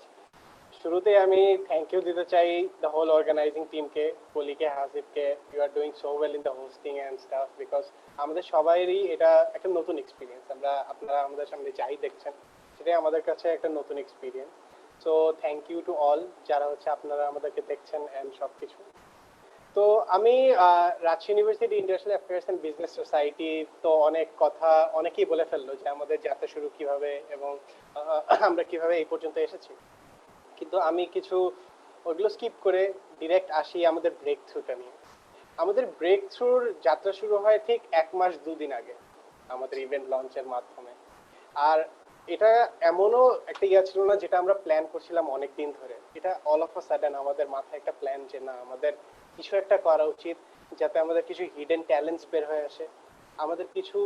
শুরুতে আমি থ্যাংক ইউ দিতে চাই দ্য হোল অর্গানাইজিং টিমকে, কলিকে, হাসিবকে। You are doing so well in the hosting and stuff, because আমাদের সবারই এটা একটা নতুন এক্সপিরিয়েন্স। আপনারা আমাদের সামনে যাই দেখছেন, সেটাই আমাদের কাছে একটা নতুন experience. So thank you to all যারা আপনারা আমাদেরকে দেখছেন অ্যান্ড সব কিছু। তো আমি Rajshahi university international affairs and business Society, তো অনেক কথা অনেকেই বলে ফেললো যে আমাদের যাত্রা শুরু কিভাবে এবং আমরা কিভাবে এই পর্যন্ত এসেছি, কিন্তু আমি কিছু ওইগুলো স্কিপ করে ডিরেক্ট আসি আমাদের ব্রেক থ্রুটা নিয়ে। আমাদের ব্রেক থ্রুর যাত্রা শুরু হয় ঠিক 1 মাস 2 দিন আগে আমাদের ইভেন্ট লঞ্চের মাধ্যমে। আর এটা এমনও একটা ছিল না যেটা আমরা প্ল্যান করছিলাম অনেক দিন ধরে। এটা অল অফ আ সাডেন আমাদের মাথায় একটা প্ল্যান যে না, আমাদের কিছু একটা করা উচিত যাতে আমাদের কিছু হিডেন ট্যালেন্টস বের হয়ে আসে, আমাদের কিছু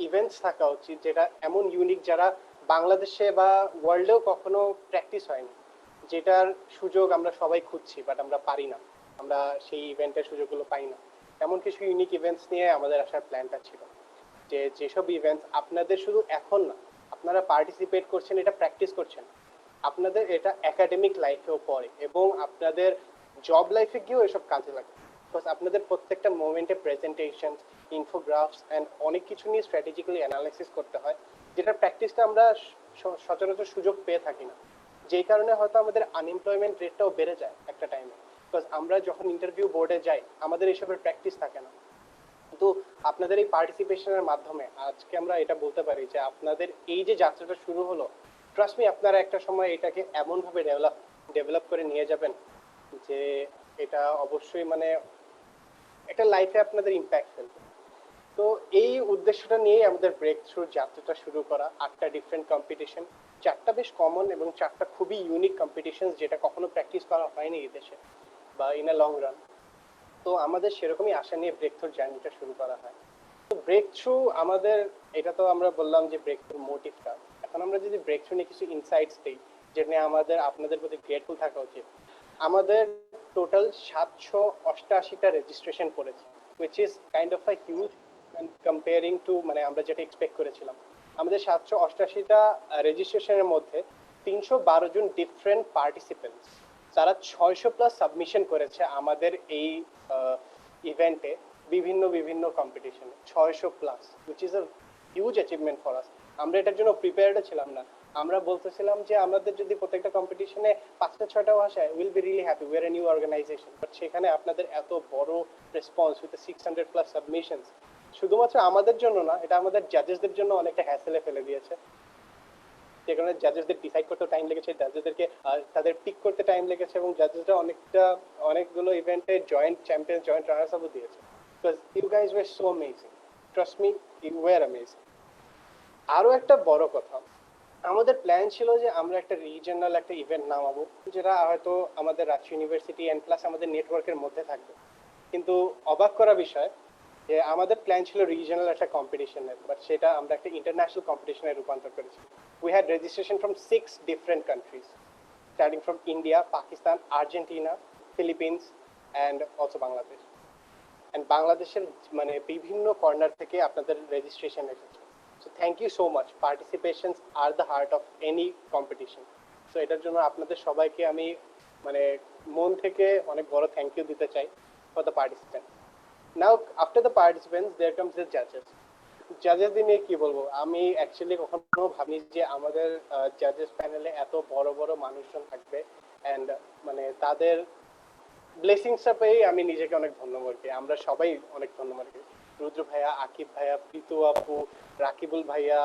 ইভেন্টস থাকা উচিত যেটা এমন ইউনিক, যারা বাংলাদেশে বা ওয়ার্ল্ডেও কখনো প্র্যাকটিস হয়নি, যেটার সুযোগ আমরা সবাই খুঁজছি বাট আমরা পারি না, আমরা সেই ইভেন্টের সুযোগগুলো পাই না। এমন কিছু ইউনিক ইভেন্টস নিয়ে আমাদের আসার প্ল্যানটা ছিল, যে যেসব ইভেন্টস আপনাদের শুধু এখন না, আপনারা পার্টিসিপেট করছেন, এটা প্র্যাকটিস করছেন, আপনাদের এটা একাডেমিক লাইফেও পড়ে এবং আপনাদের জব লাইফে গিয়েও এসব কাজে লাগে। বিকজ আপনাদের প্রত্যেকটা মোমেন্টে প্রেজেন্টেশন, ইনফোগ্রাফস অ্যান্ড অনেক কিছু নিয়ে স্ট্র্যাটেজিক্যালি অ্যানালাইসিস করতে হয়, যেটার প্র্যাকটিসটা আমরা সচরাচর সুযোগ পেয়ে থাকি না, যেই কারণে হয়তো আমাদের আনএমপ্লয়মেন্ট রেটটাও বেড়ে যায় একটা টাইমে। বিকজ আমরা যখন ইন্টারভিউ বোর্ডে যাই, আমাদের এইসবের প্র্যাকটিস থাকে না। কিন্তু আপনাদের এই পার্টিসিপেশনের মাধ্যমে আজকে আমরা এটা বলতে পারি যে আপনাদের এই যে যাত্রাটা শুরু হলো, ট্রাস্ট মি, আপনারা একটা সময় এটাকে এমনভাবে ডেভেলপ করে নিয়ে যাবেন যে এটা অবশ্যই মানে একটা লাইফে আপনাদের ইম্প্যাক্ট ফেলবে। তো এই উদ্দেশ্যটা নিয়েই আমাদের ব্রেক থ্রু যাত্রাটা শুরু করা। 8টা ডিফারেন্ট কম্পিটিশন, 4টা বেশ কমন এবং 4টা খুবই ইউনিক কম্পিটিশন, যেটা কখনো প্র্যাকটিস করা হয়নি এই দেশে বা ইন আ লং রান। তো আমাদের সেরকমই আশা নিয়ে ব্রেক থ্রুর জার্নিটা শুরু করা হয়। তো ব্রেক থ্রু আমাদের, এটা তো আমরা বললাম যে ব্রেক থ্রুর মোটিভটা। এখন আমরা যদি ব্রেক থ্রু নিয়ে কিছু ইনসাইটস দিই, যেটা নিয়ে আমাদের আপনাদের প্রতি গ্রেটফুল থাকা উচিত। আমাদের টোটাল 788টা রেজিস্ট্রেশন পড়েছে, which is kind of a huge comparing two মানে আমরা যেটা এক্সপেক্ট করেছিলাম। আমাদের 788টা রেজিস্ট্রেশনের মধ্যে 312 জন ডিফারেন্ট পার্টিসিপেন্টস, তারা 600+ সাবমিশন করেছে আমাদের এই ইভেন্টে, বিভিন্ন কম্পিটিশনে 600+, which is a huge achievement for us. আমরা এটার জন্য প্রিপেয়ার্ডও ছিলাম না। আমরা বলতেছিলাম যে আমাদের যদি প্রত্যেকটা কম্পিটিশনে 5টা 6টাও আসে, will be really happy, we are a new organization. But সেখানে আপনাদের এত বড় রেসপন্স উইথ 600+ সাবমিশনস, শুধুমাত্র আমাদের জন্য না, এটা আমাদের জাজেসদের জন্য অনেকটা হ্যাসেলে ফেলে দিয়েছে। যে কারণে জাজেসদের ডিসাইড করতে টাইম লেগেছে, জাজেসদেরকে তাদের পিক করতে টাইম লেগেছে, এবং জাজেসরা অনেকগুলো ইভেন্টে জয়েন্ট চ্যাম্পিয়ন, জয়েন্ট রানার্স আপও দিয়েছে। Because you guys were so amazing, trust me, you were amazing. আরো একটা বড় কথা, আমাদের প্ল্যান ছিল যে আমরা একটা রিজিওনাল একটা ইভেন্ট নামাবো, যেটা হয়তো আমাদের রাজশাহী ইউনিভার্সিটি অ্যান্ড প্লাস আমাদের নেটওয়ার্কের মধ্যে থাকবে। কিন্তু অবাক করা বিষয় যে আমাদের প্ল্যান ছিল রিজিওনাল একটা কম্পিটিশনের, বাট সেটা আমরা একটা ইন্টারন্যাশনাল কম্পিটিশনে রূপান্তর করেছি। We had registration from 6 different countries, starting from India, Pakistan, Argentina, Philippines, and also Bangladesh. And Bangladesher মানে বিভিন্ন কর্নার থেকে আপনাদের রেজিস্ট্রেশন এসেছে। So thank you so much. Participations are the heart of any competition. So এটার জন্য আপনাদের সবাইকে আমি মানে মন থেকে অনেক বড় থ্যাংক ইউ দিতে চাই for the participants. Now after the participants there comes the judges. জাজেসদের নিয়ে কি বলবো, আমি অ্যাকচুয়ালি কখনো ভাবিনি যে আমাদের জাজেস প্যানেলে এত বড় বড় মানুষজন থাকবে, অ্যান্ড মানে তাদের ব্লেসিংসটা পেয়ে আমি নিজেকে অনেক ধন্য করি। আমরা সবাই অনেক ধন্য করি। রুদ্র ভাইয়া, আকিব ভাইয়া, প্রীতু আপু, রাকিবুল ভাইয়া,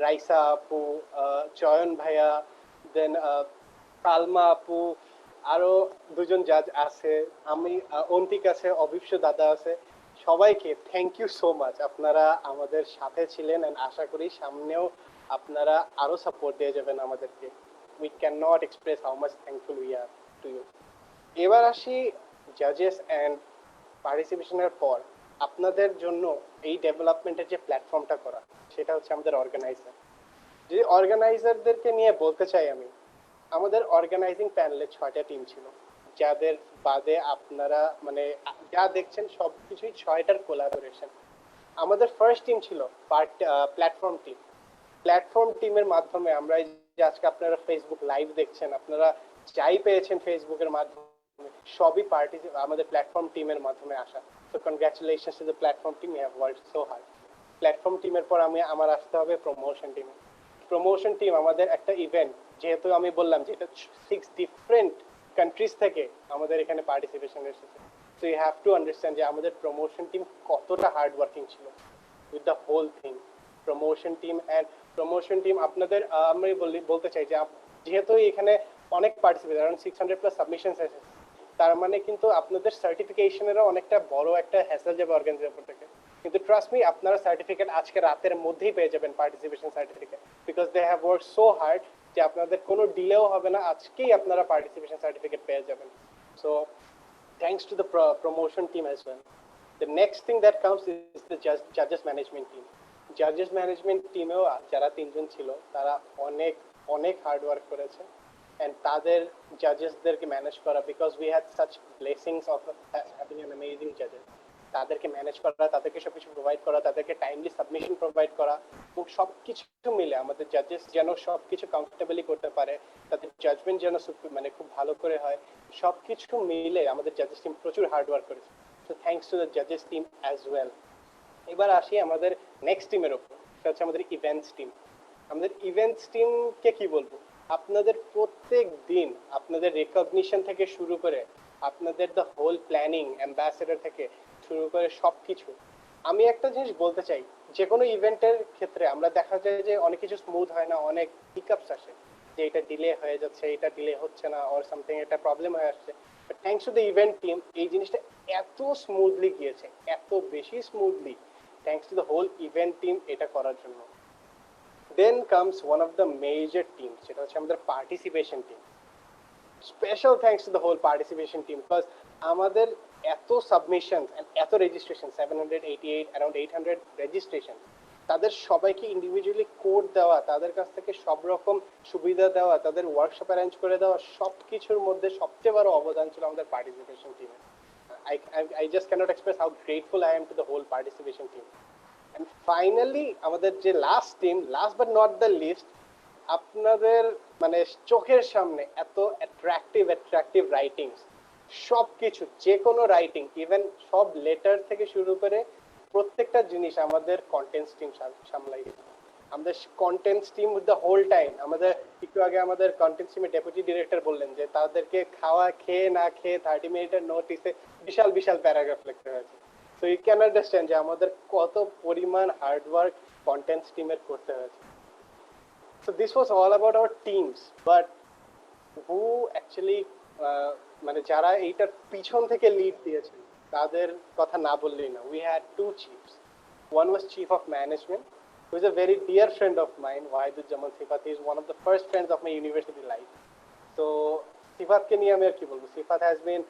রাইসা আপু, চয়ন ভাইয়া, দেন আলমা আপু, আরো 2জন জাজ আছে, আমি অন্তিক আছে, অভিপ্স দাদা আছে। সবাইকে থ্যাংক ইউ সো মাচ, আপনারা আমাদের সাথে ছিলেন, এন্ড আশা করি সামনেও আপনারা আরো সাপোর্ট দিয়ে যাবেন আমাদেরকে। We can not express how much thankful we are to you. এবার আসি জাজেস অ্যান্ড পার্টিসিপেশনের পর আপনাদের জন্য এই ডেভেলপমেন্টের যে প্ল্যাটফর্মটা করা, সেটা হচ্ছে আমাদের অর্গানাইজার। যদি অর্গানাইজারদেরকে নিয়ে বলতে চাই আমি, আমাদের অর্গানাইজিং প্যানেলে 6টা টিম ছিল, যাদের বাদে আপনারা মানে যা দেখছেন সবকিছুই 6টার কোলাবোরেশন। আমাদের ফার্স্ট টিম ছিল প্ল্যাটফর্ম টিম। প্ল্যাটফর্ম টিমের মাধ্যমে আমরা এই যে আজকে আপনারা ফেসবুক লাইভ দেখছেন, আপনারা যাই পেয়েছেন ফেসবুকের মাধ্যমে সবই আমাদের প্ল্যাটফর্ম টিমের মাধ্যমে আসা। তো congratulations to the platform team, you have worked so hard. Platform টিমের পর আমার আসতে হবে প্রমোশন টিমে। প্রমোশন টিম আমাদের একটা ইভেন্ট, যেহেতু আমি বললাম যে এটা 6 ডিফারেন্ট কান্ট্রিজ থেকে আমাদের এখানে পার্টিসিপেশন এসেছে। So you have to understand যে আমাদের প্রমোশন টিম কতটা হার্ড ওয়ার্কিং ছিল with the whole thing. Promotion team আপনাদের আমি বলতে চাই যে যেহেতু এখানে অনেক পার্টিসিপেট, अराउंड 600+ সাবমিশনস এসেছে, তার মানে কিন্তু আপনাদের সার্টিফিকেশনেরও অনেকটা বড় একটা হ্যাসেল যাবে অর্গানাইজার থেকে। কিন্তু ট্রাস্ট মি, আপনারা সার্টিফিকেট আজকে রাতের মধ্যেই পেয়ে যাবেন, participation certificate, because they have worked so hard যে আপনাদের কোনো ডিলেও হবে না, আজকেই আপনারা পার্টিসিপেশন সার্টিফিকেট পেয়ে যাবেন। So thanks to the promotion team as well. The next thing that comes is the জাজেস management team. জাজেস management টিমেও যারা 3জন ছিল তারা অনেক অনেক হার্ড ওয়ার্ক করেছে, and তাদের জাজেসদেরকে ম্যানেজ করা, because we had such blessings of having an amazing জাজেস। তাদেরকে ম্যানেজ করা, তাদেরকে সবকিছু প্রোভাইড করা, তাদেরকে টাইমলি সাবমিশন প্রোভাইড করা, এবং সবকিছু মিলে আমাদের জাজেস যেন সবকিছু কমফর্টেবলি করতে পারে, তাদের জাজমেন্ট যেন মানে খুব ভালো করে হয়, সবকিছু মিলে আমাদের জাজেস টিম প্রচুর হার্ড ওয়ার্ক করেছে। সো থ্যাঙ্কস টু দ্য জাজেস টিম অ্যাজ ওয়েল। এবার আসি আমাদের নেক্সট টিমের উপর, সেটা হচ্ছে আমাদের ইভেন্টস টিম। আমাদের ইভেন্টস টিমকে কি বলবো, আপনাদের প্রত্যেক দিন আপনাদের রেকগনিশন থেকে শুরু করে আপনাদের দ্য হোল প্ল্যানিং, অ্যাম্বাসেডর থেকে শুরু করে সবকিছু। আমি একটা জিনিস বলতে চাই, যে কোনো ইভেন্টের ক্ষেত্রে আমরা দেখা যায় যে অনেক কিছু স্মুথ হয় না, অনেক হিকআপস আসে, যে এটা ডিলে হয়ে যাচ্ছে, এটা ডিলে হচ্ছে না, অর সামথিং এটা প্রবলেম হয়ে আসছে। But thanks to the event team এই জিনিসটা এত স্মুথলি গিয়েছে, এত বেশি smoothly, thanks to the whole event team এটা করার জন্য। Then comes one of the major teams, সেটা হচ্ছে আমাদের participation team. Special thanks to the whole participation team, because আমাদের এত সাবমিশন এন্ড এত রেজিস্ট্রেশন, 788, অ্যারাউন্ড 800 রেজিস্ট্রেশন, তাদের সবাইকে ইন্ডিভিজুয়ালি কোড দেওয়া, তাদের কাছ থেকে সব রকম সুবিধা দেওয়া, তাদের ওয়ার্কশপ অ্যারেঞ্জ করে দেওয়া, সব কিছুর মধ্যে সবচেয়ে বড় অবদান ছিল আমাদের পার্টিসিপেশন টিমের। I just cannot express how grateful I am to the whole participation team. And finally আমাদের যে last team, last but not the least, আপনাদের মানে চোখের সামনে এত অ্যাট্রাকটিভ রাইটিংস, সবকিছু, যে কোনো রাইটিং, ইভেন সব লেটার থেকে শুরু করে প্রত্যেকটা জিনিস আমাদের কন্টেন্টস টিম সামলাই। আমাদের contents team with the whole time, আমাদের একটু আগে আমাদের কন্টেন্টস টিমের ডেপুটি ডিরেক্টর বললেন যে তাদেরকে খেয়ে না খেয়ে 30 মিনিটের নোটিসে বিশাল বিশাল প্যারাগ্রাফ লিখতে হয়েছে। So you can understand যে আমাদের কত পরিমাণ হার্ড ওয়ার্ক কন্টেন্টস টিমের করতে হয়েছে। So this was all about our teams, but who actually মানে যারা এইটার পিছন থেকে লিড দিয়েছে তাদের কথা না বললেই না। We had 2 chiefs. One was chief of management, who is a very dear friend of mine, Wahiduzzaman Sifat. He is one of the first friends of my university life. So Sifatকে নিয়ে আমি আর কি বলবো, Sifat has been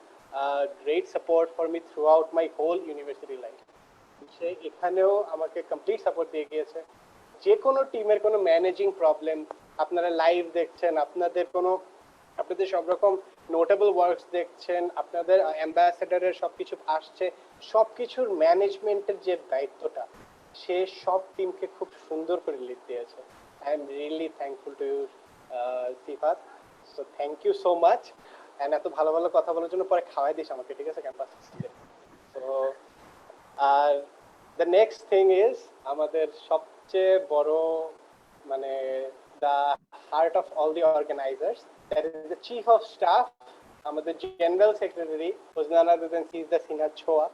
great support for me throughout my whole university life. সে এখানেও আমাকে complete support দিয়ে গিয়েছে। যে কোনো টিমের কোনো ম্যানেজিং প্রবলেম, আপনারা লাইভ দেখছেন, আপনাদের সব রকম নোটেবল ওয়ার্কস দেখছেন, আপনাদের অ্যাম্বাসেডারের সবকিছু আসছে, সবকিছুর ম্যানেজমেন্টের যে দায়িত্বটা, সে সব টিমকে খুব সুন্দর করে লিড দিয়েছে। I am really thankful to you Sifat, so thank you so much. And এত ভালো ভালো কথা বলার জন্য পরে খাওয়াই দিস আমাকে, ঠিক আছে, ক্যাম্পাস। তো are the next thing is আমাদের সবচেয়ে বড় মানে the heart of all the organisers, that is the chief of staff, আমাদের জেনারেল সেক্রেটারি, সিনহা ছোয়া।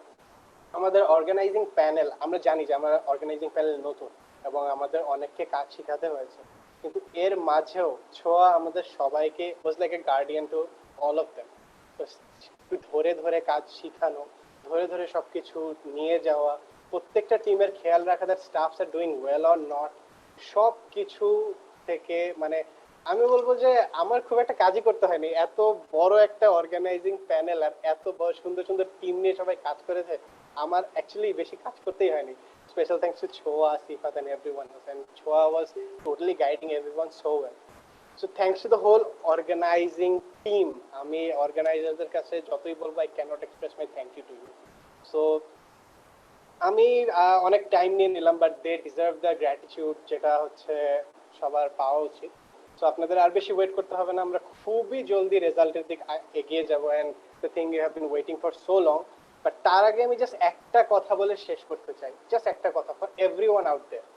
আমাদের অর্গানাইজিং প্যানেল, আমরা জানি যে আমার অর্গানাইজিং প্যানেল নতুন এবং আমাদের অনেককে কাজ শিখাতে হয়েছে, কিন্তু এর মাঝেও ছোয়া আমাদের সবাইকে was like a guardian to all of them. ধরে ধরে কাজ শিখানো, ধরে ধরে সবকিছু নিয়ে যাওয়া, প্রত্যেকটা টিমের খেয়াল রাখা that stuffs are doing well or not, সব কিছু থেকে মানে আমি বলবো যে আমার খুব একটা কাজই করতে হয়নি। এত বড় একটা অর্গানাইজিং প্যানেল আর এত বড় সুন্দর সুন্দর টিম নিয়ে সবাই কাজ করেছে, আমার অ্যাকচুয়ালি বেশি কাজ করতেই হয়নি। Special thanks to Choa, Sifat and everyone else, and Choa was totally guiding everyone so well. So thanks to the whole organizing team. আমি অর্গানাইজারদের কাছে যতই বলবো I cannot express my thank you to you. So আমি অনেক time নিয়ে নিলাম, but they deserve the gratitude, যেটা হচ্ছে সবার পাওয়া উচিত। সো আপনাদের আর বেশি ওয়েট করতে হবে না, আমরা খুবই জলদি রেজাল্টের দিকে এগিয়ে যাব। And the thing you have been waiting for so long. But তার আগে আমি জাস্ট একটা কথা বলে শেষ করতে চাই, জাস্ট একটা কথা for everyone out there.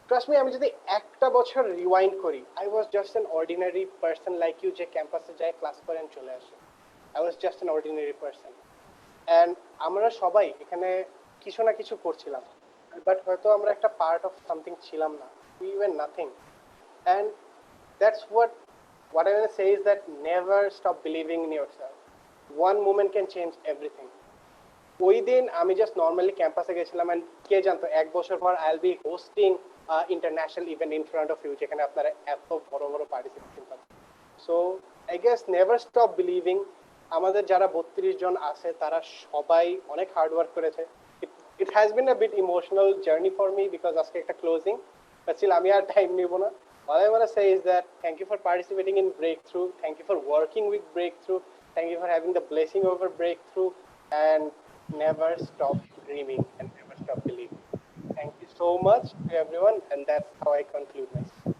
Trust me, আমি যদি একটা বছর রিওয়াইন্ড করি, I was just an ordinary person like you, যে ক্যাম্পাসে যায়, ক্লাস করেন, চলে আসে। I was just an ordinary person. And আমরা সবাই এখানে কিছু না কিছু করছিলাম, বাট হয়তো আমরা একটা পার্ট অফ সামথিং ছিলাম না। We were nothing. And that's what I want to say is that never stop believing in yourself. One moment can change everything. ওই দিন আমি জাস্ট নর্মালি ক্যাম্পাসে গেছিলাম, অ্যান্ড কে জানতো এক বছর পর I will be hosting international event in front of you, যেখানে আপনারা এত বড় বড় পার্টিসিপেশন পাবেন। So I guess never stop believing. আমাদের যারা 32 জন আছে তারা সবাই অনেক হার্ড ওয়ার্ক করেছে। It has been a bit emotional journey for me because আজকে একটা ক্লোজিং, but still আমি আর টাইম নিব না। All I want to say is that thank you for participating in Breakthrough. Thank you for working with Breakthrough. Thank you for having the blessing over Breakthrough, and never stop dreaming and never stop believing. Thank you so much to everyone, and that's how I conclude myself.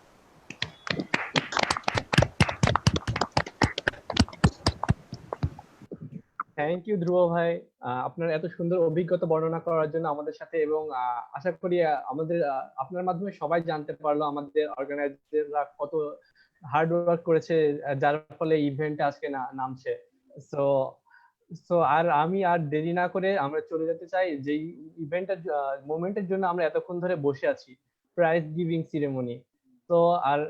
Thank you Dhruv ভাই, আপনার এত সুন্দর অভিজ্ঞতা বর্ণনা করার জন্য আমাদের সাথে। এবং আশা করি আমাদের আপনার মাধ্যমে সবাই জানতে পারলো আমাদের অর্গানাইজাররা কত হার্ড ওয়ার্ক করেছে, যার ফলে ইভেন্টে আজকে নামছে। সো সো আমি আর দেরি না করে আমরা চলে যেতে চাই যে ইভেন্টের মোমেন্টের জন্য আমরা এতক্ষণ ধরে বসে আছি, প্রাইজ গিভিং সিরিমনি। তো আর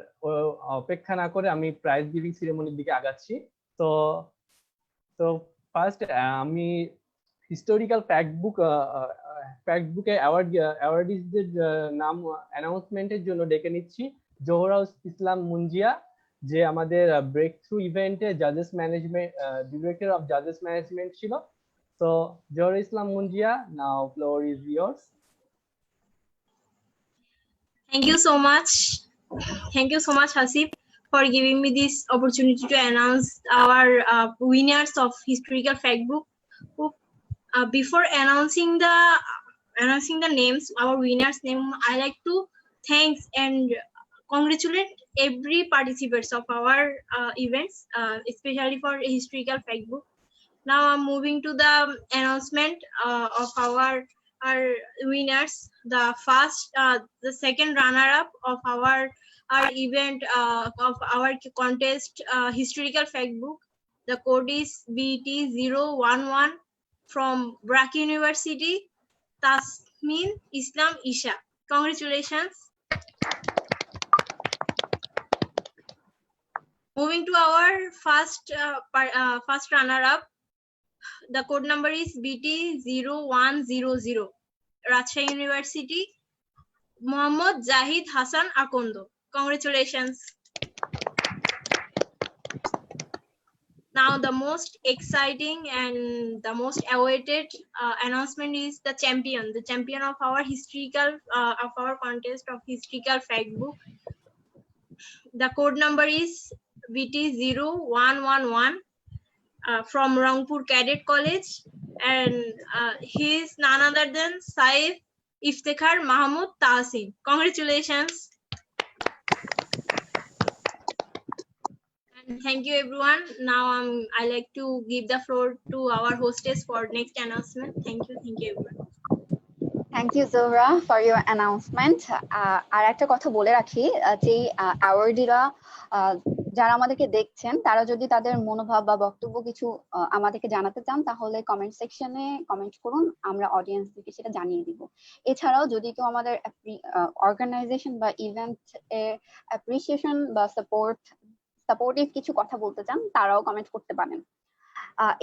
অপেক্ষা না করে আমি প্রাইজ গিভিং সিরিমনির দিকে আগাচ্ছি। তো তো ফার্স্ট আমি হিস্টোরিক্যাল ফ্যাক্টবুকে অ্যাওয়ার্ডিজদের নাম অ্যানাউন্সমেন্টের জন্য ডেকে নিচ্ছি জোহরা ইসলাম মুঞ্জিয়া, যে আমাদের ব্রেক থ্রু ইভেন্টে জাজেস ম্যানেজমেন্ট ডিরেক্টর অফ জাজেস ম্যানেজমেন্ট ছিল। তো জোহরা ইসলাম মুঞ্জিয়া, নাও floor is yours. Thank you so much. Thank you so much, Hasib, for giving me this opportunity to announce our winners of historical fact book. Before announcing the names, our winners' name, I like to thank and congratulate every participants of our events, especially for historical fact book. Now I'm moving to the announcement of our winners. The second runner-up of our event of our contest, historical fact book. The code is BT011 from Braki University, Tasmin Islam Isha. Congratulations. Moving to our first runner-up. The code number is BT0100, Rajshahi University, Mohammad Zahid Hassan Akondo. Congratulations. Now the most exciting and the most awaited announcement is the champion of our of our contest of historical fact book. The code number is BT0111 from Rangpur Cadet College, and he is none other than Saif Iftekhar Mahmoud Tahsin. Congratulations. And thank you everyone. Now I like to give the floor to our hostess for next announcement. Thank you everyone. Thank you Zohra for your announcement. আর একটা কথা বলে রাখি, যে অ্যাওয়ার্ডিরা যারা আমাদেরকে দেখছেন, তারা যদি তাদের মনোভাব বা বক্তব্য কিছু আমাদেরকে জানাতে চান, তাহলে কমেন্ট সেকশনে কমেন্ট করুন, আমরা অডিয়েন্সদেরকে সেটা জানিয়ে দিব। এছাড়াও যদি কেউ আমাদের অর্গানাইজেশন বা ইভেন্ট অ্যাপ্রিসিয়েশন বা সাপোর্টিভ কিছু কথা বলতে চান, তারাও কমেন্ট করতে পারেন।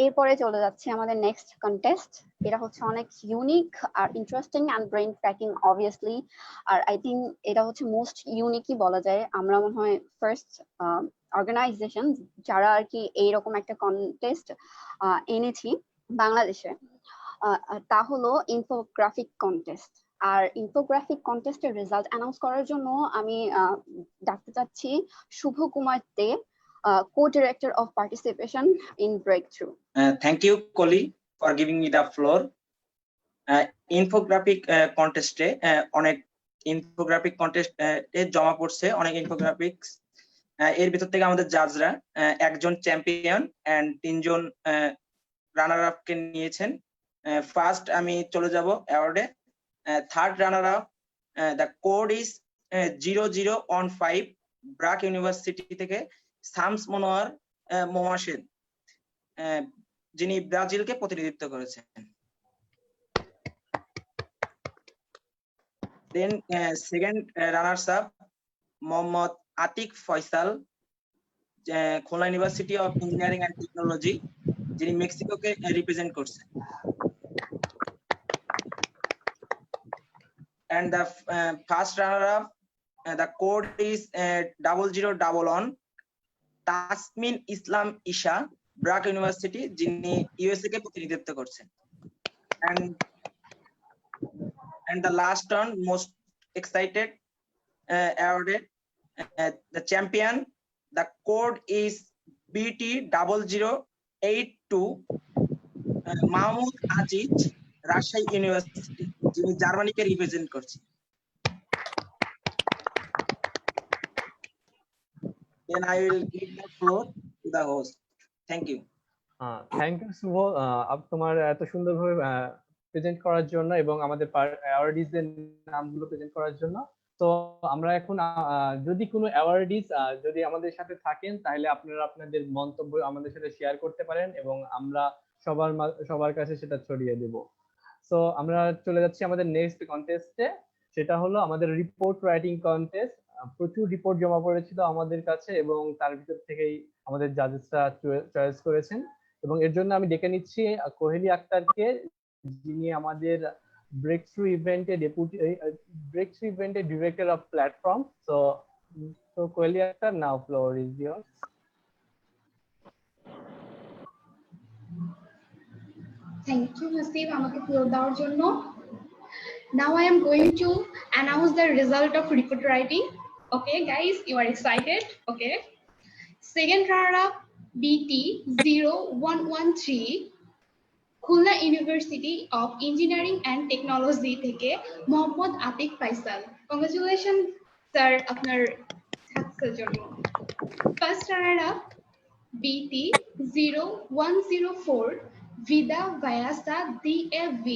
এরপরে চলে যাচ্ছে আমাদের নেক্সট কন্টেস্ট। এটা হচ্ছে অনেক ইউনিক আর interesting and brain cracking obviously. আর আই থিঙ্ক এটা হচ্ছে মোস্ট ইউনিকই বলা যায়। আমরা মনে হয় ফার্স্ট অর্গানাইজেশন যারা আর কি এইরকম একটা কন্টেস্ট এনেছি বাংলাদেশে। তা হলো ইনফোগ্রাফিক কন্টেস্ট। আর ইনফোগ্রাফিক কন্টেস্টের রেজাল্ট অ্যানাউন্স করার জন্য আমি ডাকতে চাচ্ছি শুভ কুমার দে, co-director of participation in Breakthrough. Thank you, Koli, for giving me the floor. Infographic contest অনেক ইনফোগ্রাফিক কন্টেস্ট এ জমা পড়ছে অনেক ইনফোগ্রাফিক্স। এর ভিতর থেকে আমাদের জাজরা একজন চ্যাম্পিয়ন এন্ড 3 জন রানার আপ কে নিয়েছেন। ফার্স্ট আমি চলে যাব অ্যাওয়ার্ডে। Third runner up, the code is 0015 BRAC university থেকে শামস মনোয়ার মোমাশেদ, যিনি ব্রাজিলকে প্রতিনিধিত্ব করেছেন। Then second runners up Mohammad Atik Faisal, Khulna university of engineering and technology, যিনি মেক্সিকোকে রিপ্রেজেন্ট করছেন। And the first runner up, the code is 0011 Tasmin Islam Isha, BRAC University, যিনি ইউএসএ কে প্রতিনিধিত্ব করছেন। And the last one, most excited awarded, the champion, the code is BT0082 Mahmud Aziz, Rajshahi university, যিনি জার্মানিকে represent করছেন। Then I will give the floor to the host. Thank you. Thank you Shuvo, তোমার এত সুন্দরভাবে present করার জন্য এবং আমাদের অ্যাওয়ার্ডিজদের নামগুলো প্রেজেন্ট করার জন্য। তো আমরা এখন যদি কোনো অ্যাওয়ার্ডিজ যদি আমাদের সাথে থাকেন তাহলে আপনারা আপনাদের মন্তব্য আমাদের সাথে শেয়ার করতে পারেন এবং আমরা সবার কাছে সেটা ছড়িয়ে দেব। সো আমরা চলে যাচ্ছি আমাদের নেক্সট কন্টেস্টে, সেটা হলো আমাদের রিপোর্ট রাইটিং কন্টেস্ট। প্রচুর রিপোর্ট জমা পড়েছিল আমাদের কাছে এবং তার ভিতর থেকেই আমাদের জাজেসরা চয়েস করেছেন এবং এর জন্য আমি ডেকে নিচ্ছি কোহেলি আক্তারকে, যিনি আমাদের ব্রেকথ্রু ইভেন্টে director of platform. So Koheli Akter, now floor is yours. Thank you, Hasib, আমাকে ফ্লোর দেওয়ার জন্য। Now I am going to announce the result of report writing. Okay, guys, you are excited? Okay. Second runner-up, BT0113, Khulna university of engineering and technology থেকে Mohammad Atik Faisal. Congratulation sir আপনার সাকসেসের জন্য। First runner-up, BT0104, Vidya Vyasa DAV,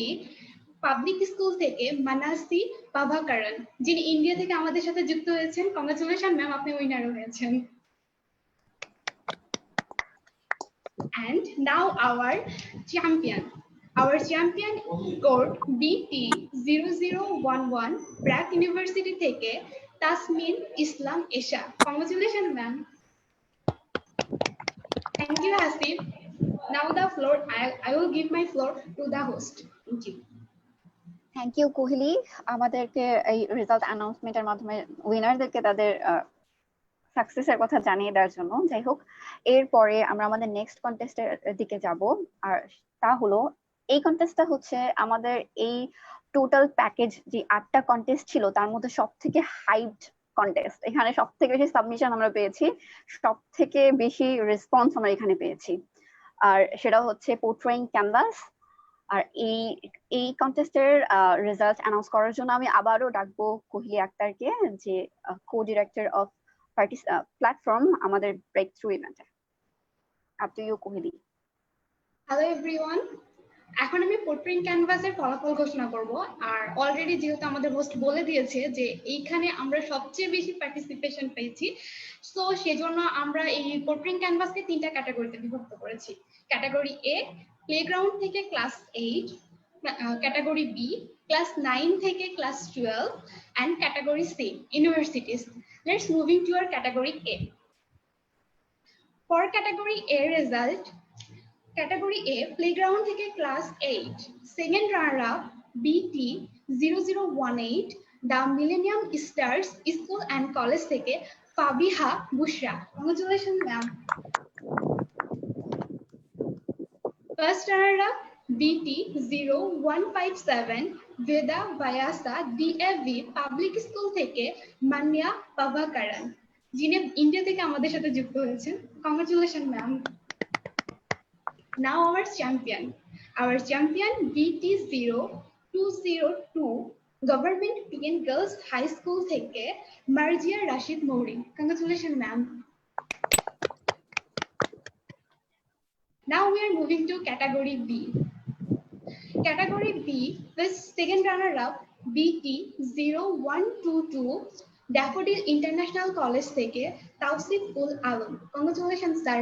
public school থেকে মানাসি পাভাকারন, যিনি India থেকে আমাদের সাথে যুক্ত হয়েছেন। কংগ্রাচুলেশন ম্যাম, আপনি উইনার হয়েছেন। And now our champion code BT0011 BRAC university থেকে Tasmin Islam Isha. Congratulation ma'am. Thank you, Hasib. Now the floor, I will give my floor to the host. Thank you. Thank you Koheli, আমাদেরকে এই রেজাল্ট অ্যানাউন্সমেন্টের মাধ্যমে উইনারদেরকে তাদের সাকসেসের কথা জানিয়ে দেওয়ার জন্য। যাই হোক, এরপরে আমরা আমাদের নেক্সট কন্টেস্টের দিকে যাব, আর তা হলো এই কন্টেস্টটা হচ্ছে আমাদের এই টোটাল প্যাকেজ যে 8টা কন্টেস্ট ছিল তার মধ্যে সব থেকে হাইপড কন্টেস্ট। এখানে সব থেকে বেশি সাবমিশন আমরা পেয়েছি, সব থেকে বেশি রেসপন্স আমরা এখানে পেয়েছি, আর সেটা হচ্ছে পোর্ট্রেইং ক্যানভাস। আর এই কন্টেস্টের রেজাল্ট অ্যানাউন্স করার জন্য আমি আবারও ডাকবো কোহলি আক্তারকে, যে co-director of প্ল্যাটফর্ম আমাদের ব্রেকথ্রু ইভেন্টে। Up to you Koheli. Hello everyone, এখন আমি পোর্ট্রেইং ক্যানভাসের ফলাফল ঘোষণা করব। আর অলরেডি যেহেতু আমাদের হোস্ট বলে দিয়েছে যে এইখানে আমরা সবচেয়ে বেশি পার্টিসিপেশন পেয়েছি, সো সেজন্য আমরা এই পোর্ট্রেইং ক্যানভাসকে 3টা ক্যাটাগরিতে বিভক্ত করেছি। ক্যাটাগরি এ, প্লেগ্রাউন্ড থেকে ক্লাস 8, ক্যাটাগরি বি, ক্লাস 9 থেকে class 12, and category C, universities. Let's moving to our category A. For category A result, category A, playground থেকে class 8, second runner-up BT0018, the Millennium Stars School and College থেকে ফাবিহা বুশরা। Congratulations, ma'am. First runner-up BT0157 Veda Vyasa DAV public school থেকে মান্যা পাভাকারান, যিনি India থেকে আমাদের সাথে যুক্ত হয়েছেন। Congratulation ma'am. Now our champion BT0202 Government PN Girls High School থেকে মার্জিয়া রাশিদ মৌরি। Congratulations ma'am. Now we are moving to category B. Category B with second runner-up BT0122 Daffodil International College থেকে Tausif ul Alam. Congratulations sir.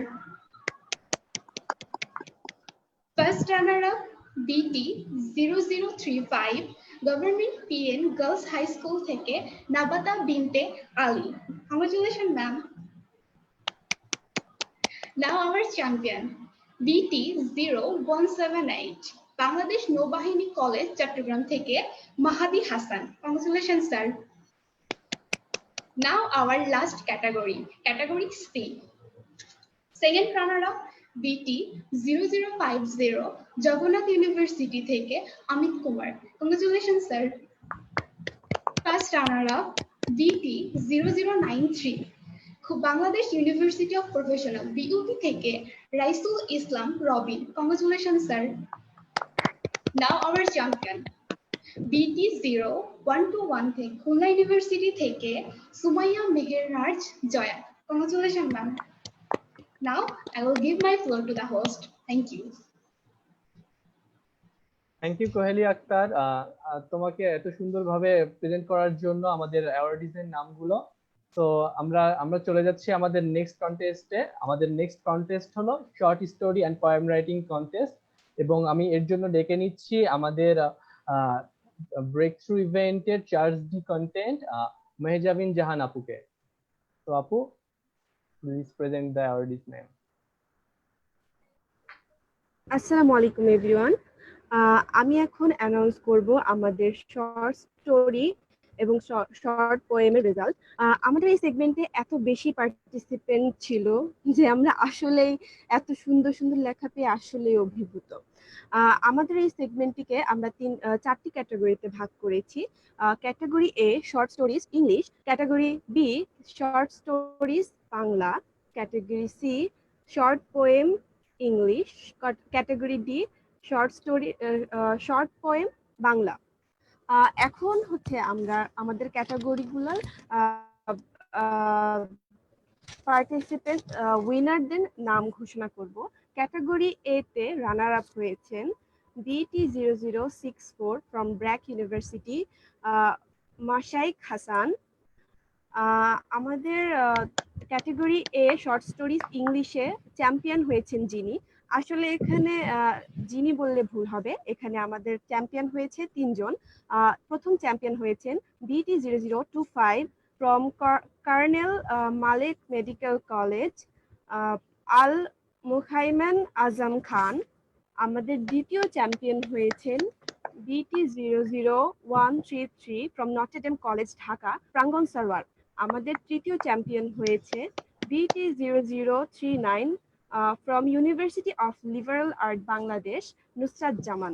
First runner-up BT0035 Government PN Girls High School থেকে Nabata Binte Ali. Congratulations ma'am. Now our champion BT0178 Bangladesh Nobahini College Chattogram থেকে Mahadi Hassan. Congratulations sir. Now our last category, category C. Second runner-up BT0050 Jagannath University থেকে Amit Kumar. Congratulations sir. First runner-up BT0093 Bangladesh University of Professional BUP থেকে Raisul Islam Robin. Congratulations sir. Now our champion BT0121 থেকে Khulna University থেকে Sumaya Meherraj Joya. Congratulations ma'am. Now I will give my floor to the host. Thank you. Thank you Koheli Akter, তোমাকে এত সুন্দরভাবে present করার জন্য আমাদের অ্যাওয়ার্ডিজের নামগুলো। তো আমরা চলে যাচ্ছি আমাদের নেক্সট কন্টেস্টে। আমাদের নেক্সট কন্টেস্ট হলো short story and poem writing contest, এবং আমি এর জন্য ডেকে নিচ্ছি আমাদের ব্রেক থ্রু ইভেন্টের চার্জ ডি কন্টেন্ট মেহজাবিন জাহান আপুকে। তো আপু, প্লিজ প্রেজেন্ট দ্য অ্যাওয়ার্ডিজ নেম। আসসালামু আলাইকুম এভরিওয়ান। আমি এখন অ্যানাউন্স করব আমাদের শর্ট স্টোরি এবং শর্ট পোয়েমের রেজাল্ট। আমাদের এই সেগমেন্টে এত বেশি পার্টিসিপেন্ট ছিল যে আমরা আসলেই এত সুন্দর সুন্দর লেখা পেয়ে আসলেই অভিভূত। আমাদের এই সেগমেন্টটিকে আমরা চারটি ক্যাটাগরিতে ভাগ করেছি। Category A short stories English, category B short stories Bangla, category C short poem English, category D short poem Bangla. এখন হচ্ছে আমরা আমাদের ক্যাটাগরিগুলোর পার্টিসিপেন্ট উইনারদের নাম ঘোষণা করব। ক্যাটাগরি এ তে রানার আপ হয়েছেন BT0064 from BRAC university Mashaik Hasan. আমাদের ক্যাটাগরি এ শর্ট স্টোরিজ ইংলিশে চ্যাম্পিয়ন হয়েছেন যিনি, আসলে এখানে যিনি বললে ভুল হবে, এখানে আমাদের চ্যাম্পিয়ন হয়েছে তিনজন। প্রথম চ্যাম্পিয়ন হয়েছেন BT0025 from colonel Malek medical college Al Mukhaiman Azam Khan. আমাদের দ্বিতীয় চ্যাম্পিয়ন হয়েছেন BT00133 from Notre Dame college Dhaka প্রাঙ্গন সারওয়ার। আমাদের তৃতীয় চ্যাম্পিয়ন হয়েছে BT0039 from University of Liberal Art Bangladesh Nusrat জামান।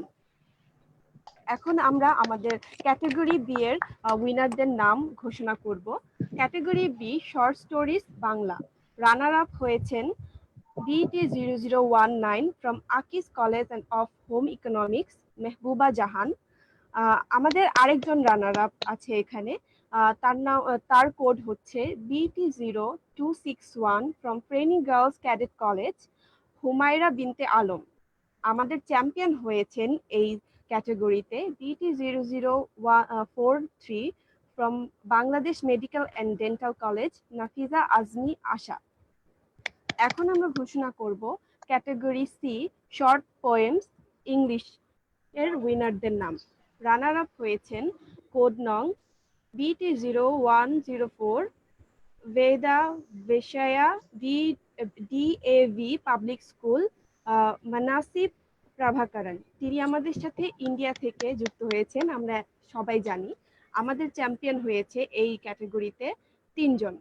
এখন আমরা আমাদের ক্যাটাগরি বি এর উইনারদের নাম ঘোষণা করব। Category B short stories Bangla, runner up হয়েছেন BT0019 from Akij college of home economics Mehbuba Jahan. আমাদের আরেকজন রানার আপ আছে এখানে, তার কোড হচ্ছে BT0261 from Feni girls cadet college Humaira Binte Alam. আমাদের চ্যাম্পিয়ন হয়েছেন এই ক্যাটাগরিতে BT0043 from Bangladesh medical and dental college Nafiza Azmi Asha. এখন আমরা ঘোষণা করব category C short poems English এর উইনারদের নাম। রানার আপ হয়েছেন কোড নং BT0104 বেদা বেশায়া DAV পাবলিক স্কুল মানাসিব প্রভাকরণ। তিনি আমাদের সাথে ইন্ডিয়া থেকে যুক্ত হয়েছেন, আমরা সবাই জানি। আমাদের চ্যাম্পিয়ন হয়েছে এই ক্যাটাগরিতে তিনজন,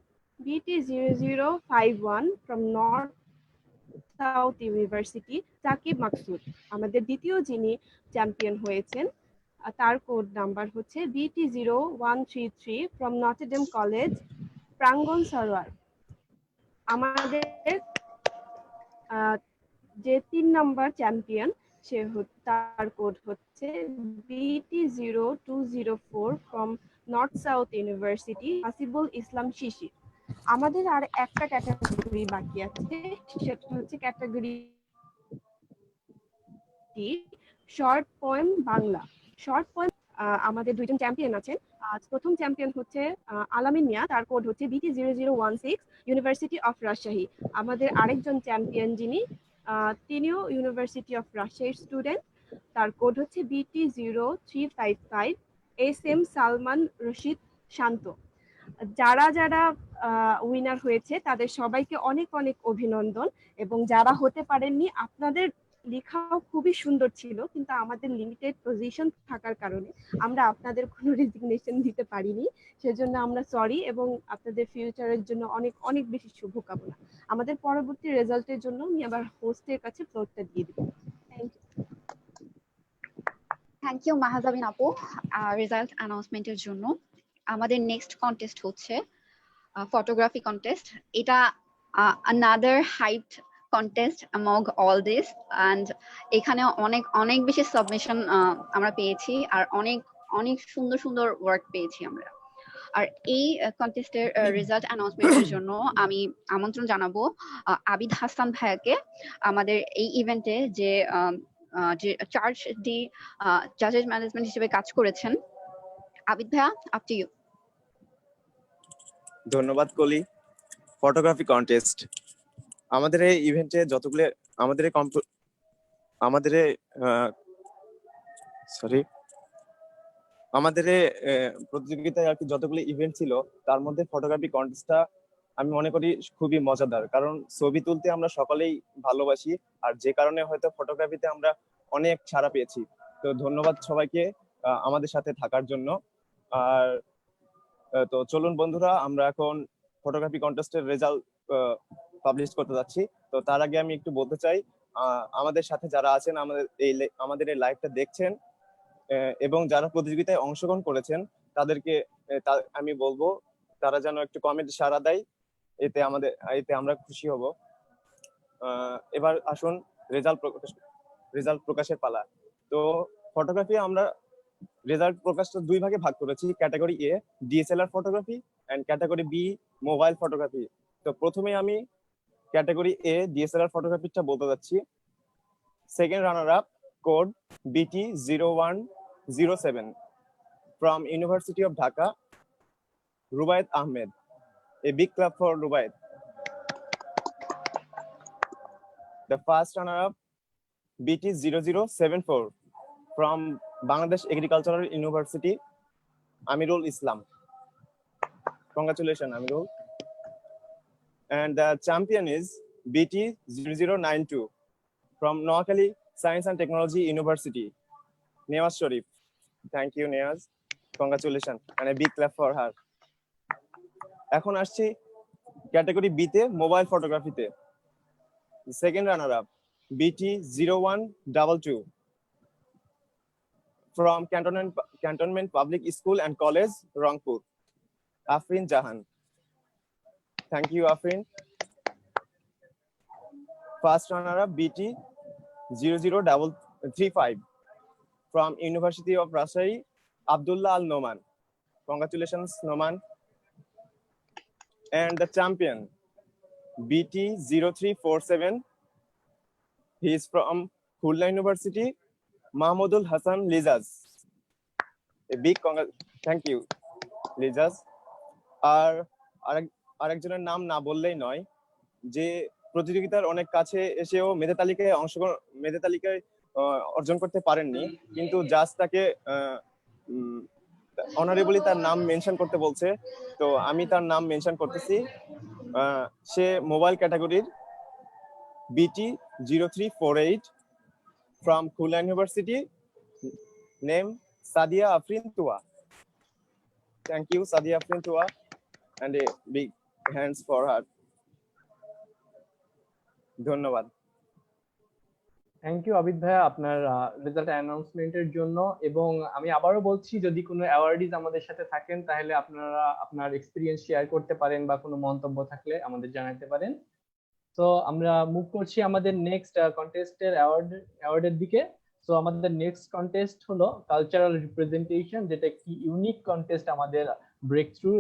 BT0051 from north south University Sakib Maksud. আমাদের দ্বিতীয় যিনি চ্যাম্পিয়ন হয়েছেন তার কোড নাম্বার হচ্ছে BT0133 ফ্রম নটরডেম কলেজ প্রাঙ্গণ সরোয়ার। আমাদের যে 3 নম্বর চ্যাম্পিয়ন তার কোড হচ্ছে BT0204 from north south university Hasibul Islam Shishir. আমাদের আর একটা ক্যাটাগরি বাকি আছে, সেটা হচ্ছে category short poem Bangla. Short poem আমাদের দুইজন চ্যাম্পিয়ন আছেন। প্রথম চ্যাম্পিয়ন হচ্ছে আলামিন মিয়া, তার কোড হচ্ছে BT0016 ইউনিভার্সিটি অফ রাজশাহী। আমাদের আরেকজন চ্যাম্পিয়ন যিনি তিনিও ইউনিভার্সিটি অফ রাজশাহীর স্টুডেন্ট, তার কোড হচ্ছে BT0355 SM সালমান রশিদ শান্ত। যারা যারা উইনার হয়েছে তাদের সবাইকে অনেক অনেক অভিনন্দন, এবং যারা হতে পারেননি আপনাদের লেখাও খুবই সুন্দর ছিল, কিন্তু আমাদের লিমিটেড পজিশন থাকার কারণে আমরা আপনাদের কোনো রেজিগনেশন দিতে পারিনি, সেজন্য আমরা সরি এবং আপনাদের ফিউচারের জন্য অনেক অনেক বেশি শুভকামনা। আমাদের পরবর্তী রেজাল্টের জন্য আমি আবার হোস্টের কাছে ফ্লোরটা দিয়ে দিব। Thank you. Thank you Mahajabin আপু রেজাল্ট অ্যানাউন্সমেন্টের জন্য। আমাদের নেক্সট কন্টেস্ট হচ্ছে ফটোগ্রাফি কন্টেস্ট। এটা another hyped contest among all this, and এখানে অনেক অনেক বেশি সাবমিশন আমরা পেয়েছি, আর অনেক অনেক সুন্দর সুন্দর ওয়ার্ক পেয়েছি আমরা। আর এই কন্টেস্টের রেজাল্ট অ্যানাউন্সমেন্টের জন্য আমি আমন্ত্রণ জানাবো আবিদ হাসান ভাইয়াকে, আমাদের এই ইভেন্টে যে চার্জ ডি জাজেস ম্যানেজমেন্ট হিসেবে কাজ করেছেন। আবিদ ভাইয়া, আপ টু ইউ। ধন্যবাদ কলি। ফটোগ্রাফি কন্টেস্ট আমাদের এই ইভেন্টে যতগুলো আমাদের প্রতিযোগিতায় আর কি যতগুলো ইভেন্ট ছিল তার মধ্যে ফটোগ্রাফি কন্টেস্টটা আমি মনে করি খুবই মজাদার, কারণ ছবি তুলতে আমরা সকলেই ভালোবাসি, আর যে কারণে হয়তো ফটোগ্রাফিতে আমরা অনেক ছাড়া পেয়েছি। তো ধন্যবাদ সবাইকে আমাদের সাথে থাকার জন্য। আর তো চলুন বন্ধুরা, আমরা এখন ফটোগ্রাফি কন্টেস্টের রেজাল্ট পাবলিশ করতে যাচ্ছি। তো তার আগে আমি একটু বলতে চাই, আমাদের সাথে যারা আছেন, আমাদের এই লাইভটা দেখছেন এবং যারা প্রতিযোগিতায় অংশগ্রহণ করেছেন তাদেরকে আমি বলবো তারা যেন একটু কমেন্ট সাড়া দেয়, এতে আমরা খুশি হব। এবার আসুন রেজাল্ট প্রকাশের পালা। তো ফটোগ্রাফি আমরা রেজাল্ট প্রকাশটা দুই ভাগে ভাগ করেছি, category A DSLR photography and category B mobile photography. তো প্রথমে আমি ক্যাটাগরি এ ডিএসএলআর ফটোগ্রাফিটা বলতে যাচ্ছি। Second runner up code BT0107 from University of Dhaka, Rubaiyat Ahmed. A big clap for Rubaiyat. The first runner up BT0074 from Bangladesh Agricultural University, Amirul Islam. Congratulations, Amirul. And the champion is BT0092 from Noakhali Science and Technology University, Neaz Sharif. Thank you, Neaz. Congratulations and a big clap for her. এখন আসছি category B তে mobile ফটোগ্রাফিতে। Second runner up BT0122 from Cantonment Public School and College, Rangpur, Afrin Jahan. Thank you, Afrin. First runner up BT0035 from University of Rajshahi, Abdullah Al Noman. Congratulations, Noman. And the champion BT0347, he is from Khulna University, Mahmudul Hassan Lizaz. A big thank you, Lizaz. আর আরেকজনের নাম না বললেই নয়, যে প্রতিযোগিতার অনেক কাছে এসেও মেধা তালিকায় অর্জন করতে পারেননি, কিন্তু জাজ তাকে অনারেবলি তার নাম মেনশন করতে বলছে, তো আমি তার নাম মেনশন করতেছি। সে মোবাইল ক্যাটাগরির BT0348 from Khulna University, name Sadia Afrin Tua. Thank you, Sadia Afrin Tua, and a big hands for her. ধন্যবাদ। থ্যাংক ইউ আবিদ ভাইয়া আপনার রেজাল্ট অ্যানাউন্সমেন্টের জন্য। এবং আমি আবারও বলছি, যদি কোনো অ্যাওয়ার্ডিজ আমাদের সাথে থাকেন তাহলে আপনারা আপনার এক্সপিরিয়েন্স শেয়ার করতে পারেন বা কোনো মন্তব্য থাকলে আমাদের জানাতে পারেন। তো আমরা মুভ করছি আমাদের নেক্সট কন্টেস্টের অ্যাওয়ার্ডের দিকে। তো আমাদের নেক্সট কন্টেস্ট হলো কালচারাল রিপ্রেজেন্টেশন, যেটা একটি ইউনিক কন্টেস্ট আমাদের ব্রেক থ্রু।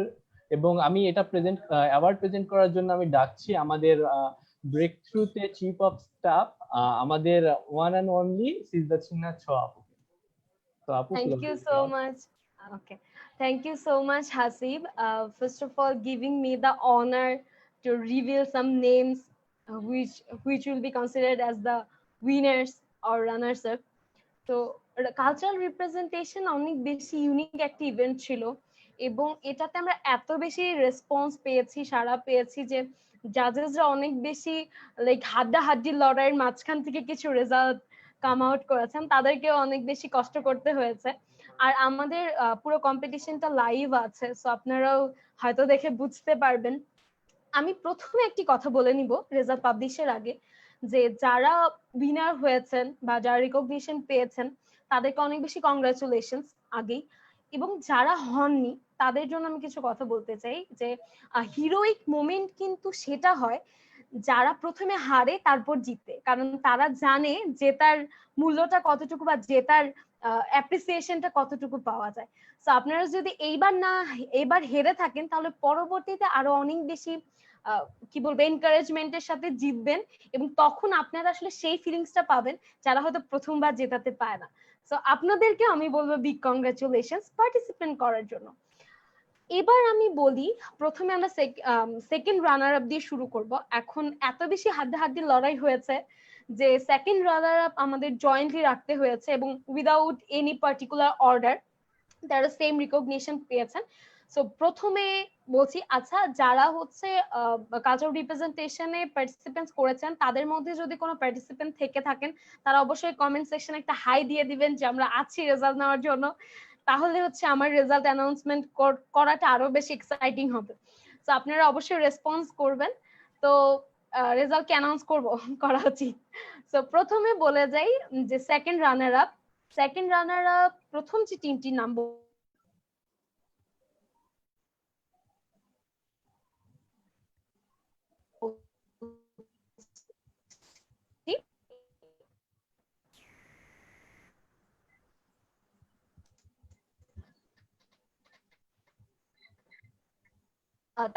এবং আমি এটা অ্যাওয়ার্ড প্রেজেন্ট করার জন্য আমি ডাকছি আমাদের ব্রেক থ্রুতে চিফ অফ স্টাফ, আমাদের ওয়ান অ্যান্ড অনলি সিজদা সিনহা আপু। তো আপু, Thank you so much. Okay. Thank you so much, Hasib. First of all, giving me the honor to reveal some names which will be considered as the winners or runners up. তো cultural representation অনেক বেশি unique একটা event ছিল এবং এটাতে আমরা এত বেশি রেসপন্স পেয়েছি, সাড়া পেয়েছি যে জাজেসরা অনেক বেশি লাইক হাড্ডাহাড্ডি লড়াইয়ের মাঝখান থেকে কিছু রেজাল্ট কাম আউট করেছেন, তাদেরকেও অনেক বেশি কষ্ট করতে হয়েছে। আর আমাদের পুরো কম্পিটিশনটা লাইভ আছে, সো আপনারাও হয়তো দেখে বুঝতে পারবেন। আমি প্রথমে একটি কথা বলে নিব রেজাল্ট পাবলিশের আগে, যে যারা উইনার হয়েছেন বা যারা রিকগনিশন পেয়েছেন তাদেরকে অনেক বেশি কংগ্রাচুলেশনস আগেই। এবং যারা হননি তাদের জন্য আমি কিছু কথা বলতে চাই যে হিরোইক মোমেন্ট কিন্তু সেটা হয় যারা প্রথমে হারে তারপর জিতে, কারণ তারা জানে যে তার মূল্যটা কতটুকু বা যে তার অ্যাপ্রিসিয়েশনটা কতটুকু পাওয়া যায়। তো আপনারা যদি এইবার হেরে থাকেন তাহলে পরবর্তীতে আরো অনেক বেশি কি বলবো এনকারেজমেন্টের সাথে জিতবেন এবং তখন আপনারা আসলে সেই ফিলিংসটা পাবেন যারা হয়তো প্রথমবার জেতাতে পায় না। সো আপনাদেরকে আমি বলবো বিগ কংগ্রাচুলেশনস পার্টিসিপেট করার জন্য। এবার আমি বলি, প্রথমে আমরা সেকেন্ড রানার আপ দিয়ে শুরু করব। এখন এত বেশি হাড্ডাহাড্ডি লড়াই হয়েছে যে সেকেন্ড রানার আপ আমাদের জয়েন্টলি রাখতে হয়েছে এবং উইদাউট এনি পার্টিকুলার অর্ডার তারা সেম রিকগনিশন পেয়েছেন। সো প্রথমে বলছি, আচ্ছা যারা হচ্ছে কালচারাল রিপ্রেজেন্টেশনে পার্টিসিপেন্টস করেছেন তাদের মধ্যে যদি কোনো পার্টিসিপেন্ট থেকে থাকেন তারা অবশ্যই কমেন্ট সেকশনে একটা হাই দিয়ে দিবেন যে আমরা আছি রেজাল্ট নেওয়ার জন্য, তাহলে হচ্ছে আমার রেজাল্ট অ্যানাউন্সমেন্ট করাটা আরো বেশি এক্সাইটিং হবে। তো আপনারা অবশ্যই রেসপন্স করবেন। তো রেজাল্ট কে অ্যানাউন্স করা উচিত। তো প্রথমে বলে যাই যে সেকেন্ড রানার আপ প্রথম যে টিমটির নাম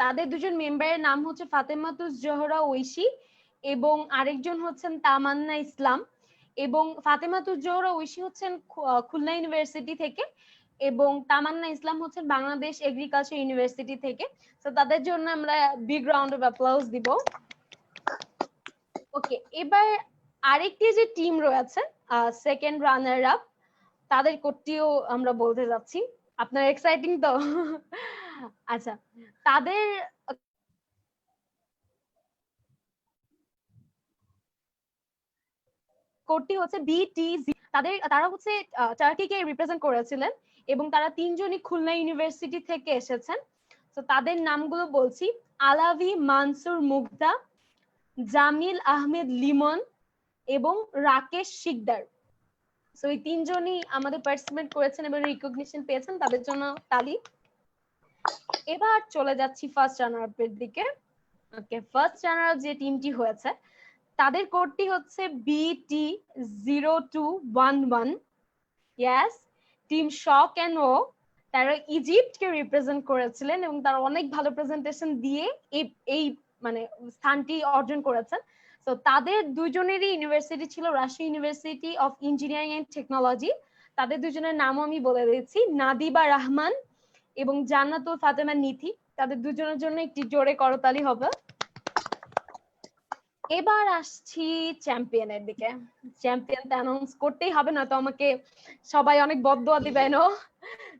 তাদের দুজন মেম্বারের নাম হচ্ছে ফাতেমাতুজ জোহরা ঐশী এবং আরেকজন হচ্ছেন তামান্না ইসলাম। এবং ফাতেমাতুজ জোহরা ঐশী হচ্ছেন খুলনা ইউনিভার্সিটি থেকে এবং তামান্না ইসলাম হচ্ছেন বাংলাদেশ এগ্রিকালচার ইউনিভার্সিটি থেকে। তো তাদের জন্য আমরা বিগ রাউন্ড অফ অ্যাপ্লাউজ দিব। ওকে, এবার আরেকটি যে টিম রয়েছে সেকেন্ড রানার আপ, তাদের কোডটিও আমরা বলতে যাচ্ছি। আপনার এক্সাইটিং তো? আচ্ছা, তাদের কোডটি হচ্ছে বিটিজি। তারা হচ্ছে টার্কিকে রিপ্রেজেন্ট করেছিলেন এবং তারা তিনজনই খুলনা ইউনিভার্সিটি থেকে এসেছেন। তো তাদের নামগুলো বলছি, আলাভি মানসুর মুগ্ধা, জামিল আহমেদ লিমন এবং রাকেশ শিকদার। সো এই তিনজনই আমাদের পার্টিসিপেট করেছেন এবং রিকগনিশন পেয়েছেন, তাদের জন্য তালি। এবার চলে যাচ্ছি ফার্স্ট রানার আপের দিকে। ওকে, ফার্স্ট রানার আপ যে টিমটি হয়েছে তাদের কোডটি হচ্ছে BT0211। Yes, team shock and awe. তারা ইজিপ্টকে রিপ্রেজেন্ট করেছিলেন এবং তারা অনেক ভালো প্রেজেন্টেশন দিয়ে এই মানে স্থানটি অর্জন করেছেন। তো তাদের দুজনেরই ইউনিভার্সিটি ছিল Rajshahi University of engineering and Technology. তাদের দুজনের নামও আমি বলে দিচ্ছি, নাদিবা রহমান এবং জান্নাতুল ফাতেমা নিথি। তাদের দুজনের জন্য একটি জোরে করতালি হবে। এবার আসছি চ্যাম্পিয়নের দিকে। চ্যাম্পিয়ন অ্যানাউন্স করতেই হবে, না তো আমাকে সবাই অনেক বদদোয়া দিবেন।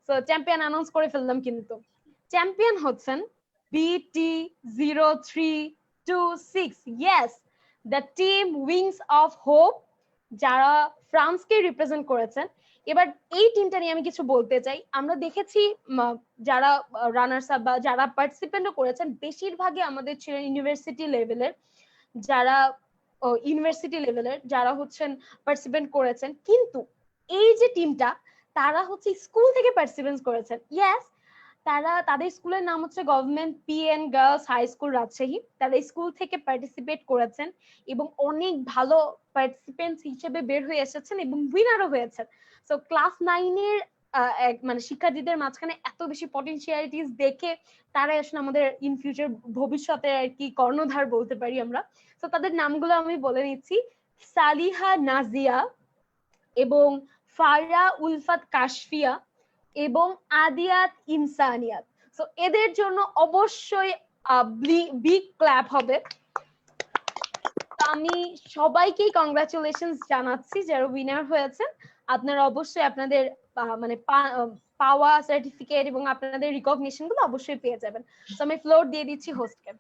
তো চ্যাম্পিয়ন অ্যানাউন্স করে ফেললাম, কিন্তু চ্যাম্পিয়ন হচ্ছেন BT0326। Yes, the team wings of hope, যারা ফ্রান্সকে রিপ্রেজেন্ট করেছেন। এবার এই টিমটা নিয়ে আমি কিছু বলতে চাই। আমরা দেখেছি যারা রানার্স আপ বা যারা পার্টিসিপেন্টও করেছেন বেশিরভাগই আমাদের ছিল ইউনিভার্সিটি লেভেলের, যারা ইউনিভার্সিটি লেভেলের যারা হচ্ছেন পার্টিসিপেন্ট করেছেন, কিন্তু এই যে টিমটা তারা হচ্ছে স্কুল থেকে পার্টিসিপেন্ট করেছেন। ইয়েস, তারা তাদের স্কুলের নাম হচ্ছে Government PN Girls High School Rajshahi. তারা স্কুল থেকে পার্টিসিপেট করেছেন এবং অনেক ভালো পার্টিসিপেন্টস হিসেবে বের হয়ে এসেছেন এবং উইনারও হয়েছেন। সো ক্লাস 9-এর মানে শিক্ষার্থীদের মাঝখানে এত বেশি পটেনশিয়ালিটিস দেখে তারাই আসলে আমাদের ইন ফিউচার ভবিষ্যতে আর কি কর্ণধার বলতে পারি আমরা। তো তাদের নামগুলো আমি বলে নিচ্ছি, সালিহা নাজিয়া এবং ফারা উলফাত কাশফিয়া এবং আদিয়াত ইনসানিয়াত। সো এদের জন্য অবশ্যই বিগ ক্ল্যাপ হবে। আমি সবাইকেই কংগ্রাচুলেশনস জানাচ্ছি যারা উইনার হয়েছেন। আপনারা অবশ্যই আপনাদের মানে পাওয়া সার্টিফিকেট এবং আপনাদের রিকগনিশন গুলো অবশ্যই পেয়ে যাবেন। তো আমি ফ্লোর দিয়ে দিচ্ছি হোস্টকে।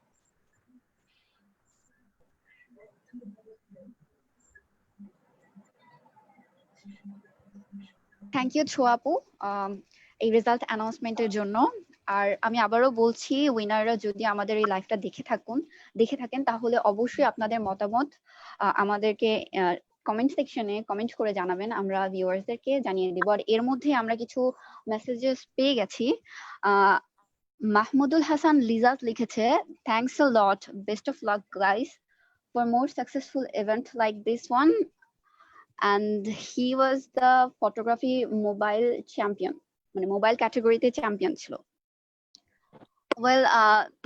থ্যাংক ইউ ছোয়াপু এই রেজাল্ট অ্যানাউন্সমেন্টের জন্য। আর আমি আবারও বলছি, উইনাররা যদি আমাদের এই লাইভটা দেখে থাকেন তাহলে অবশ্যই আপনাদের মতামত আমাদেরকে কমেন্ট সেকশনে কমেন্ট করে জানাবেন, আমরা ভিউয়ার্সদেরকে জানিয়ে দিব। আর এর মধ্যে আমরা কিছু মেসেজেস পেয়ে গেছি। মাহমুদুল হাসান লিজাত লিখেছে, thanks a lot, best of luck guys for more successful event like this one, and he was the photography mobile champion, মানে মোবাইল ক্যাটাগরিতে চ্যাম্পিয়ন ছিল। Well,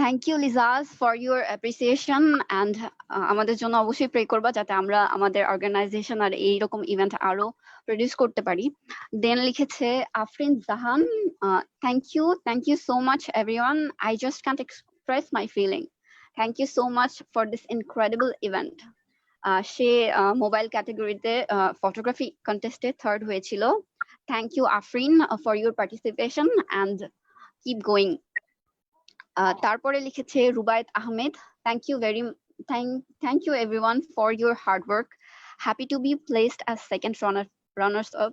thank you Lizaz for your appreciation, and আমাদের জন্য অবশ্যই pray করবা যাতে আমরা আমাদের অর্গানাইজেশন আর এইরকম ইভেন্ট আরো প্রডিউস করতে পারি। দেন লিখেছে আফরিন জাহান, thank you so much everyone, I just can't express my feeling, thank you so much for this incredible event. সে মোবাইল ক্যাটাগরিতে ফটোগ্রাফি কন্টেস্টে থার্ড হয়েছিল। Thank you Afrin for your participation and keep going. তারপরে লিখেছে Rubayet Ahmed, thank you everyone for your hard work, happy to be placed as second runners up.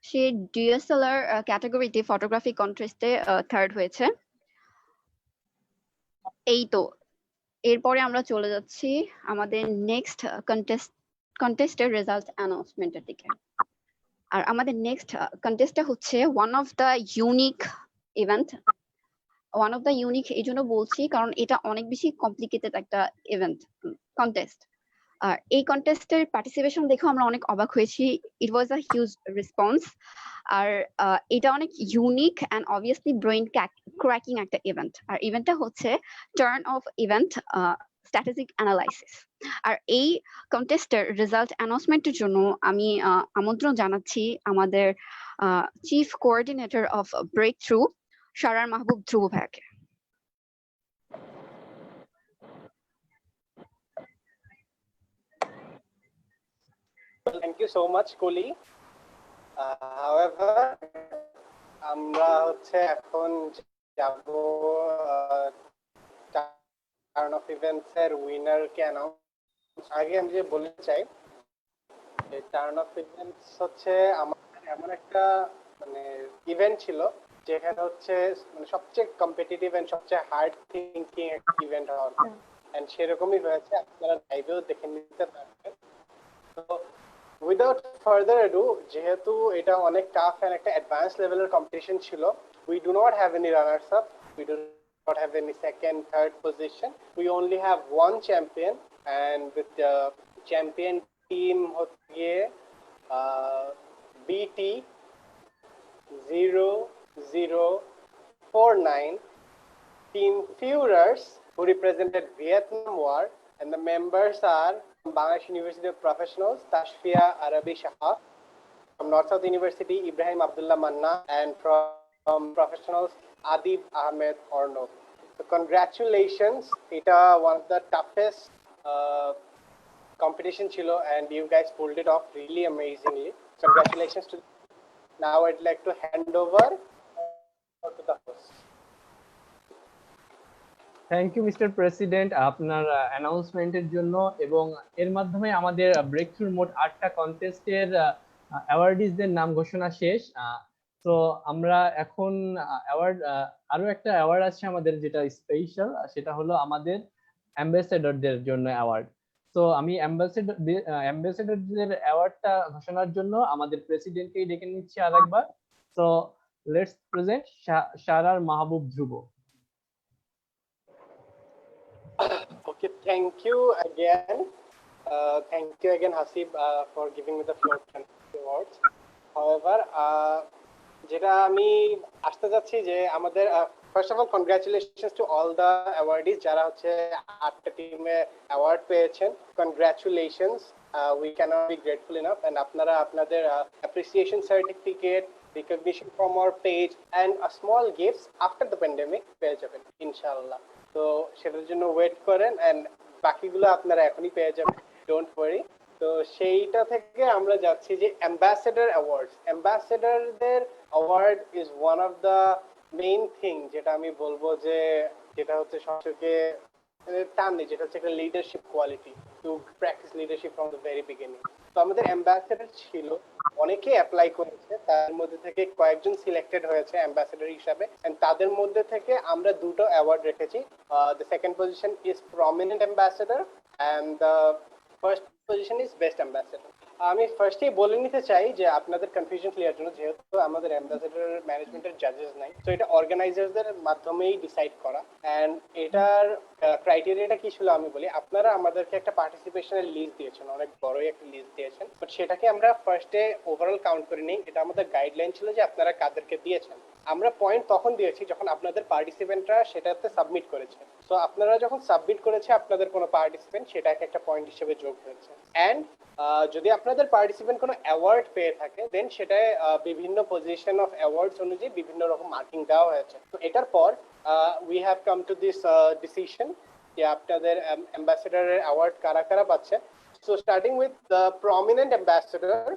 সে DSLR ক্যাটাগরিতে photography কন্টেস্টে third হয়েছে। এই তো, এরপরে আমরা চলে যাচ্ছি আমাদের নেক্সট কন্টেস্টের রেজাল্ট অ্যানাউন্সমেন্টের দিকে। আর আমাদের নেক্সট কন্টেস্টটা হচ্ছে one of the unique event. One of the unique এই জন্য বলছি কারণ এটা অনেক বেশি কমপ্লিকেটেড একটা ইভেন্ট কন্টেস্ট। আর এই কন্টেস্টের পার্টিসিপেশন দেখে আমরা অনেক অবাক হয়েছি। ইট ওয়াজ আ হিউজ রেসপন্স। আর এটা অনেক unique and obviously brain cracking একটা ইভেন্ট। আর ইভেন্টটা হচ্ছে turn of event strategic analysis. আর এই কন্টেস্টের রেজাল্ট অ্যানাউন্সমেন্টের জন্য আমি আমন্ত্রণ জানাচ্ছি আমাদের chief coordinator of breakthrough Sharar Mahbub ধ্রুব ভাইয়াকে। Thank you so much, Koli. However, আমরা হচ্ছে এখন যাব টার্ন অফ ইভেন্টস এর উইনার কে অ্যানাউন্স। আগে আমি যে বলতে চাই, এই টার্ন অফ ইভেন্টস হচ্ছে আমাদের এমন একটা মানে ইভেন্ট ছিল যেখানে হচ্ছে মানে সবচেয়ে কম্পিটিটিভ এন্ড সবচেয়ে হার্ড থিঙ্কিং একটা ইভেন্ট হওয়ার, এন্ড সেরকমই হয়েছে। আপনারা লাইভেও দেখে নিতে পারবেন। তো উইদাউট ফার্দার অ্যাডু, যেহেতু এটা অনেক টাফ এন্ড একটা অ্যাডভান্স লেভেলের কম্পিটিশন ছিল, we do not have any runners up, we do not have any second third position, we only have one champion, and with the champion team হচ্ছে BT 0049 Team Führers, who represented Vietnam War, and the members are from Bangladesh University of Professionals, Tashfia Arabi Shah, from North South University, Ibrahim Abdullah Manna, and from Professionals, Adib Ahmed Ornov. So congratulations, it's one of the toughest competition chilo, and you guys pulled it off really amazingly. Congratulations to. Now I'd like to hand over to the host. Thank you mister president আপনার অ্যানাউন্সমেন্টের জন্য, এবং এর মাধ্যমে আমাদের break থ্রুর মোট 8টা কন্টেস্টের অ্যাওয়ার্ডিজদের নাম ঘোষণা শেষ। তো আমরা এখন আরো একটা অ্যাওয়ার্ড আছে আমাদের যেটা স্পেশাল, সেটা হলো আমাদের অ্যাম্বাসেডরদের জন্য অ্যাওয়ার্ড। তো আমি অ্যাম্বাসেডরদের অ্যাওয়ার্ডটা ঘোষণার জন্য আমাদের প্রেসিডেন্টকেই ডেকে নিচ্ছি আরেকবার। তো let's present Sharar Mahbub Dhruv. Okay, thank you again. Thank you again, Hasib, for giving me the floor to the awards. However, যেটা আমি আসতে যাচ্ছি যে আমাদের first of all congratulations to all the awardees যারা হচ্ছে 8টা টিমে অ্যাওয়ার্ড পেয়েছেন। Congratulations, we can't be grateful enough. And আপনারা আপনাদের appreciation certificate, recognition from our page and a small gifts after the pandemic পেয়ে যাবেন ইনশাআল্লাহ। তো সেটার জন্য ওয়েট করেন এন্ড বাকিগুলো আপনারা এখনই পেয়ে যাবেন, ডোন্ট ওয়ারি। তো সেইটা থেকে আমরা যাচ্ছি যে অ্যাম্বাসেডর অ্যাওয়ার্ডস। অ্যাম্বাসেডরদের award is one of the main thing, যেটা আমি বলবো যে যেটা হচ্ছে সবথেকে টার্ম নেই, যেটা হচ্ছে একটা leadership quality, to practice leadership from the very beginning. তো আমাদের অ্যাম্বাসেডর ছিল, অনেকে অ্যাপ্লাই করেছে, তার মধ্যে থেকে কয়েকজন সিলেক্টেড হয়েছে অ্যাম্বাসেডর হিসাবে। এন্ড তাদের মধ্যে থেকে আমরা দুটো অ্যাওয়ার্ড রেখেছি। The second position is prominent ambassador and the first position is best ambassador. আমি ফার্স্টেই বলে নিতে চাই যে আপনাদের কনফিউশন ক্লিয়ার জন্য, যেহেতু আমাদের অ্যাম্বাসেডর ম্যানেজমেন্টের জাজেস নাই, তো এটা অর্গানাইজারদের মাধ্যমেই ডিসাইড করা। এন্ড এটার ক্রাইটেরিয়াটা কি ছিল আমি বলি। আপনারা আমাদেরকে একটা পার্টিসিপেশনের লিস্ট দিয়েছেন, অনেক বড়ই একটা লিস্ট দিয়েছেন, বাট সেটাকে আমরা ফার্স্টে ওভারঅল কাউন্ট করে নিই। এটা আমাদের গাইডলাইন ছিল যে আপনারা কাদেরকে দিয়েছেন। আমরা পয়েন্ট তখন দিয়েছি যখন আপনাদের পার্টিসিপেন্টরা সেটাতে সাবমিট করেছে। তো আপনারা যখন সাবমিট করেছে আপনাদের কোনো পার্টিসিপেন্ট, সেটাকে একটা পয়েন্ট হিসেবে যোগ হয়েছে। এন্ড যদি আপনাদের পার্টিসিপেন্ট কোনো অ্যাওয়ার্ড পেয়ে থাকে দেন সেটায় বিভিন্ন পজিশন অফ অ্যাওয়ার্ডস অনুযায়ী বিভিন্ন রকম মার্কিং দেওয়া হয়েছে। তো এটার পর we have come to this decision যে আপনাদের অ্যাম্বাসেডরের অ্যাওয়ার্ড কারা কারা পাচ্ছে। So starting with the prominent ambassador,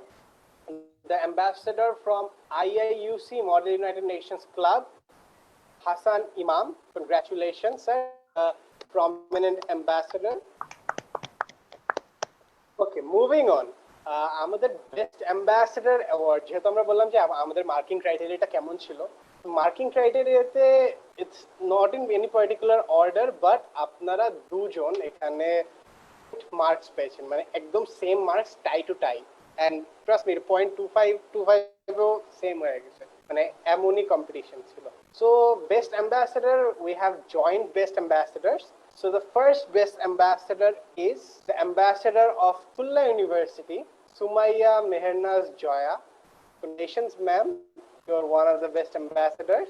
the ambassador from IIUC Model United Nations Club, Hassan Imam. Congratulations, sir, prominent ambassador. Okay, moving on. আমাদের বেস্ট অ্যাম্বাসেডর অ্যাওয়ার্ড, যেহেতু আমরা বললাম যে আমাদের মার্কিং ক্রাইটেরিয়াটা কেমন ছিল, মার্কিং ক্রাইটেরিয়াতে it's not in any particular order, but আপনারা দুজন এখানে মার্কস পেয়েছেন, মানে একদম same marks, tie to tie. And trust me, 0.25 same হয়ে গেছে, মানে এমনই কম্পিটিশন ছিল। So best ambassador, we have joint best ambassadors. So the first best ambassador is the ambassador of Tulsa University, Sumaya Mehrnaz Joya. Congratulations, ma'am, you are one of the best ambassadors.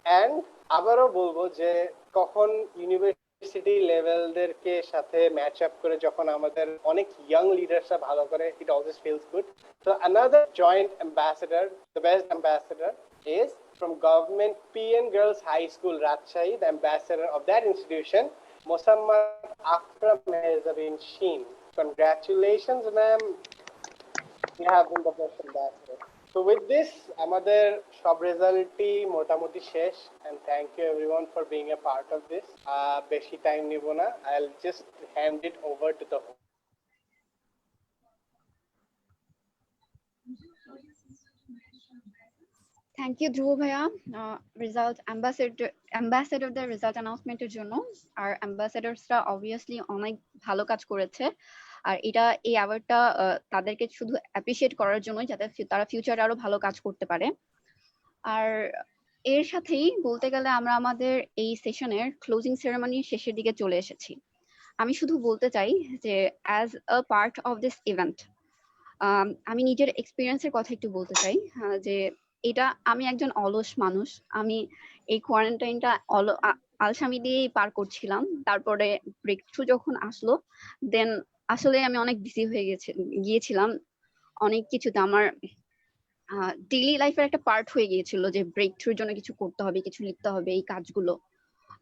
And আবারও বলবো যে কখন university লেভেলদেরকে সাথে match up করে যখন আমাদের অনেক young লিডার্সরা ভালো করে, ইট always feels good. So another joint ambassador, the best ambassador is from Government PN Girls High School, Rajshahi. The ambassador of that institution, Mosammad Afra Mehzabin Sheen. Congratulations, ma'am. You have been the best ambassador. So with this, আমাদের সব রেজাল্টই মোটামুটি শেষ, and thank you everyone for being a part of this. বেশি time নিব না, I'll just hand it over to the host. Thank you Dhruv ভাইয়া result অ্যাম্বাসেডরদের result অ্যানাউন্সমেন্টের জন্য। আর অ্যাম্বাসেডরসরা অবভিয়াসলি অনেক ভালো কাজ করেছে, আর এই অ্যাওয়ার্ডটা তাদেরকে শুধু অ্যাপ্রিসিয়েট করার জন্যই, যাতে তারা ফিউচারে আরো ভালো কাজ করতে পারে। আর এর সাথেই বলতে গেলে আমরা আমাদের এই সেশনের ক্লোজিং সেরেমনির শেষের দিকে চলে এসেছি। আমি শুধু বলতে চাই যে as a part of this event আমি নিজের এক্সপিরিয়েন্সের কথা একটু বলতে চাই। যে আমি একজন অলস মানুষ, আমি এই কোয়ারেন্টাইনটা আলসামি দিয়েই পার করছিলাম। তারপরে ব্রেক থ্রু যখন আসলো, দেন আসলে আমি অনেক বিজি হয়ে গিয়েছিলাম অনেক কিছুতে। আমার ডেইলি লাইফের একটা পার্ট হয়ে গিয়েছিল যে ব্রেক থ্রুর জন্য কিছু করতে হবে, কিছু লিখতে হবে, এই কাজগুলো।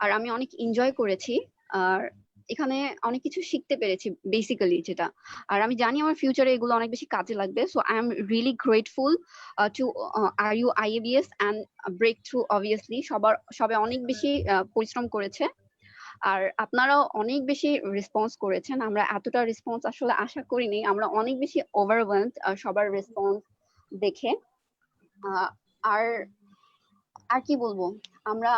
আর আমি অনেক এনজয় করেছি, আর এখানে অনেক কিছু শিখতে পেরেছি বেসিক্যালি যেটা। আর আমি জানি আমার ফিউচারে এগুলো অনেক বেশি কাজে লাগবে। So I am really grateful to RU IABS and breakthrough. Obviously সবাই অনেক বেশি পরিশ্রম করেছে, আর আপনারাও অনেক বেশি রেসপন্স করেছেন। আমরা এতটা রেসপন্স আসলে আশা করিনি, আমরা অনেক বেশি ওভারওয়েলমড সবার রেসপন্স দেখে। আর কি বলবো, আমরা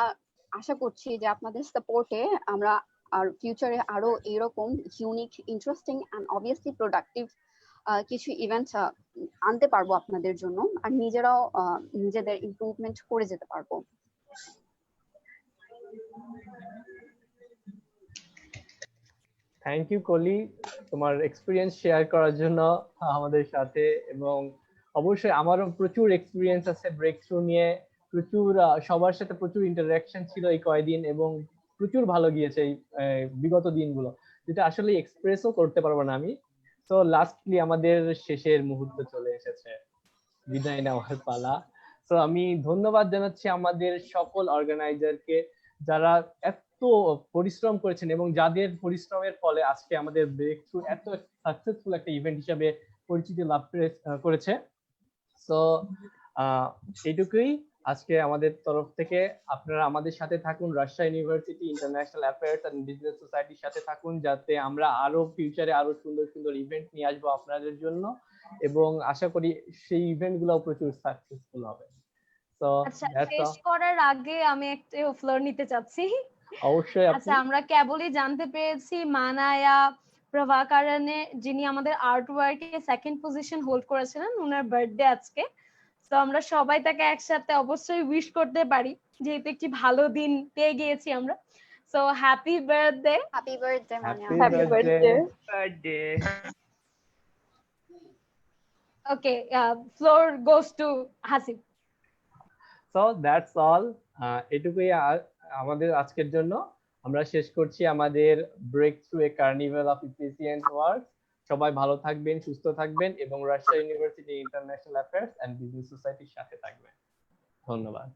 আশা করছি যে আপনাদের সাপোর্টে আমরা আর ফিউচারে আরো এরকম unique, interesting and obviously productive কিছু ইভেন্ট আনতে পারবো আপনাদের জন্য, আর নিজেরাও নিজেদের ইমপ্রুভমেন্ট করে যেতে পারবো। থ্যাংক ইউ কলি, তোমার এক্সপিরিয়েন্স শেয়ার করার জন্য আমাদের সাথে। এবং অবশ্যই আমারও প্রচুর এক্সপিরিয়েন্স আছে ব্রেক থ্রু নিয়ে, প্রচুর সবার সাথে প্রচুর ইন্টারাকশন ছিল এই কয়দিন, এবং প্রচুর ভালো গিয়েছে এই বিগত দিনগুলো, যেটা আসলে এক্সপ্রেসও করতে পারবো না আমি। তো লাস্টলি আমাদের শেষের মুহূর্ত চলে এসেছে, বিদায় নেওয়ার পালা। তো আমি ধন্যবাদ জানাচ্ছি আমাদের সকল অর্গানাইজারকে, যারা এত পরিশ্রম করেছেন এবং যাদের পরিশ্রমের ফলে আজকে আমাদের ব্রেক থ্রু এত সাকসেসফুল একটা ইভেন্ট হিসাবে পরিচিতি লাভ করেছে। তো এইটুকুই আজকে আমাদের তরফ থেকে। আপনারা আমাদের সাথে থাকুন, Rajshahi university international affairs and business সোসাইটির সাথে থাকুন, যাতে আমরা আরো ফিউচারে আরো সুন্দর সুন্দর ইভেন্ট নিয়ে আসবো আপনাদের জন্য, এবং আশা করি সেই ইভেন্ট গুলো প্রচুর সাকসেসফুল হবে। তো আচ্ছা, শেষ করার আগে আমি একটা ফ্লোর নিতে চাচ্ছি। অবশ্যই। আচ্ছা, আমরা কেবলই জানতে পেরেছি মানায়া প্রভাকারণে, যিনি আমাদের আর্ট ওয়ার্কে সেকেন্ড পজিশন হোল্ড করেছিলেন, ওনার বার্থডে আজকে। তো আমরা সবাই তাকে একসাথে অবশ্যই উইশ করতে পারি, যেহেতু একটি ভালো দিন পেয়ে গিয়েছি আমরা। So happy birthday. Happy birthday Mania. Happy birthday. Okay, floor goes to Hasib. So that's all, এটুকুই আমাদের আজকের জন্য। আমরা শেষ করছি আমাদের breakthrough A carnival of efficient work. সবাই ভালো থাকবেন, সুস্থ থাকবেন, এবং Rajshahi university international affairs and business সোসাইটির সাথে থাকবেন। ধন্যবাদ।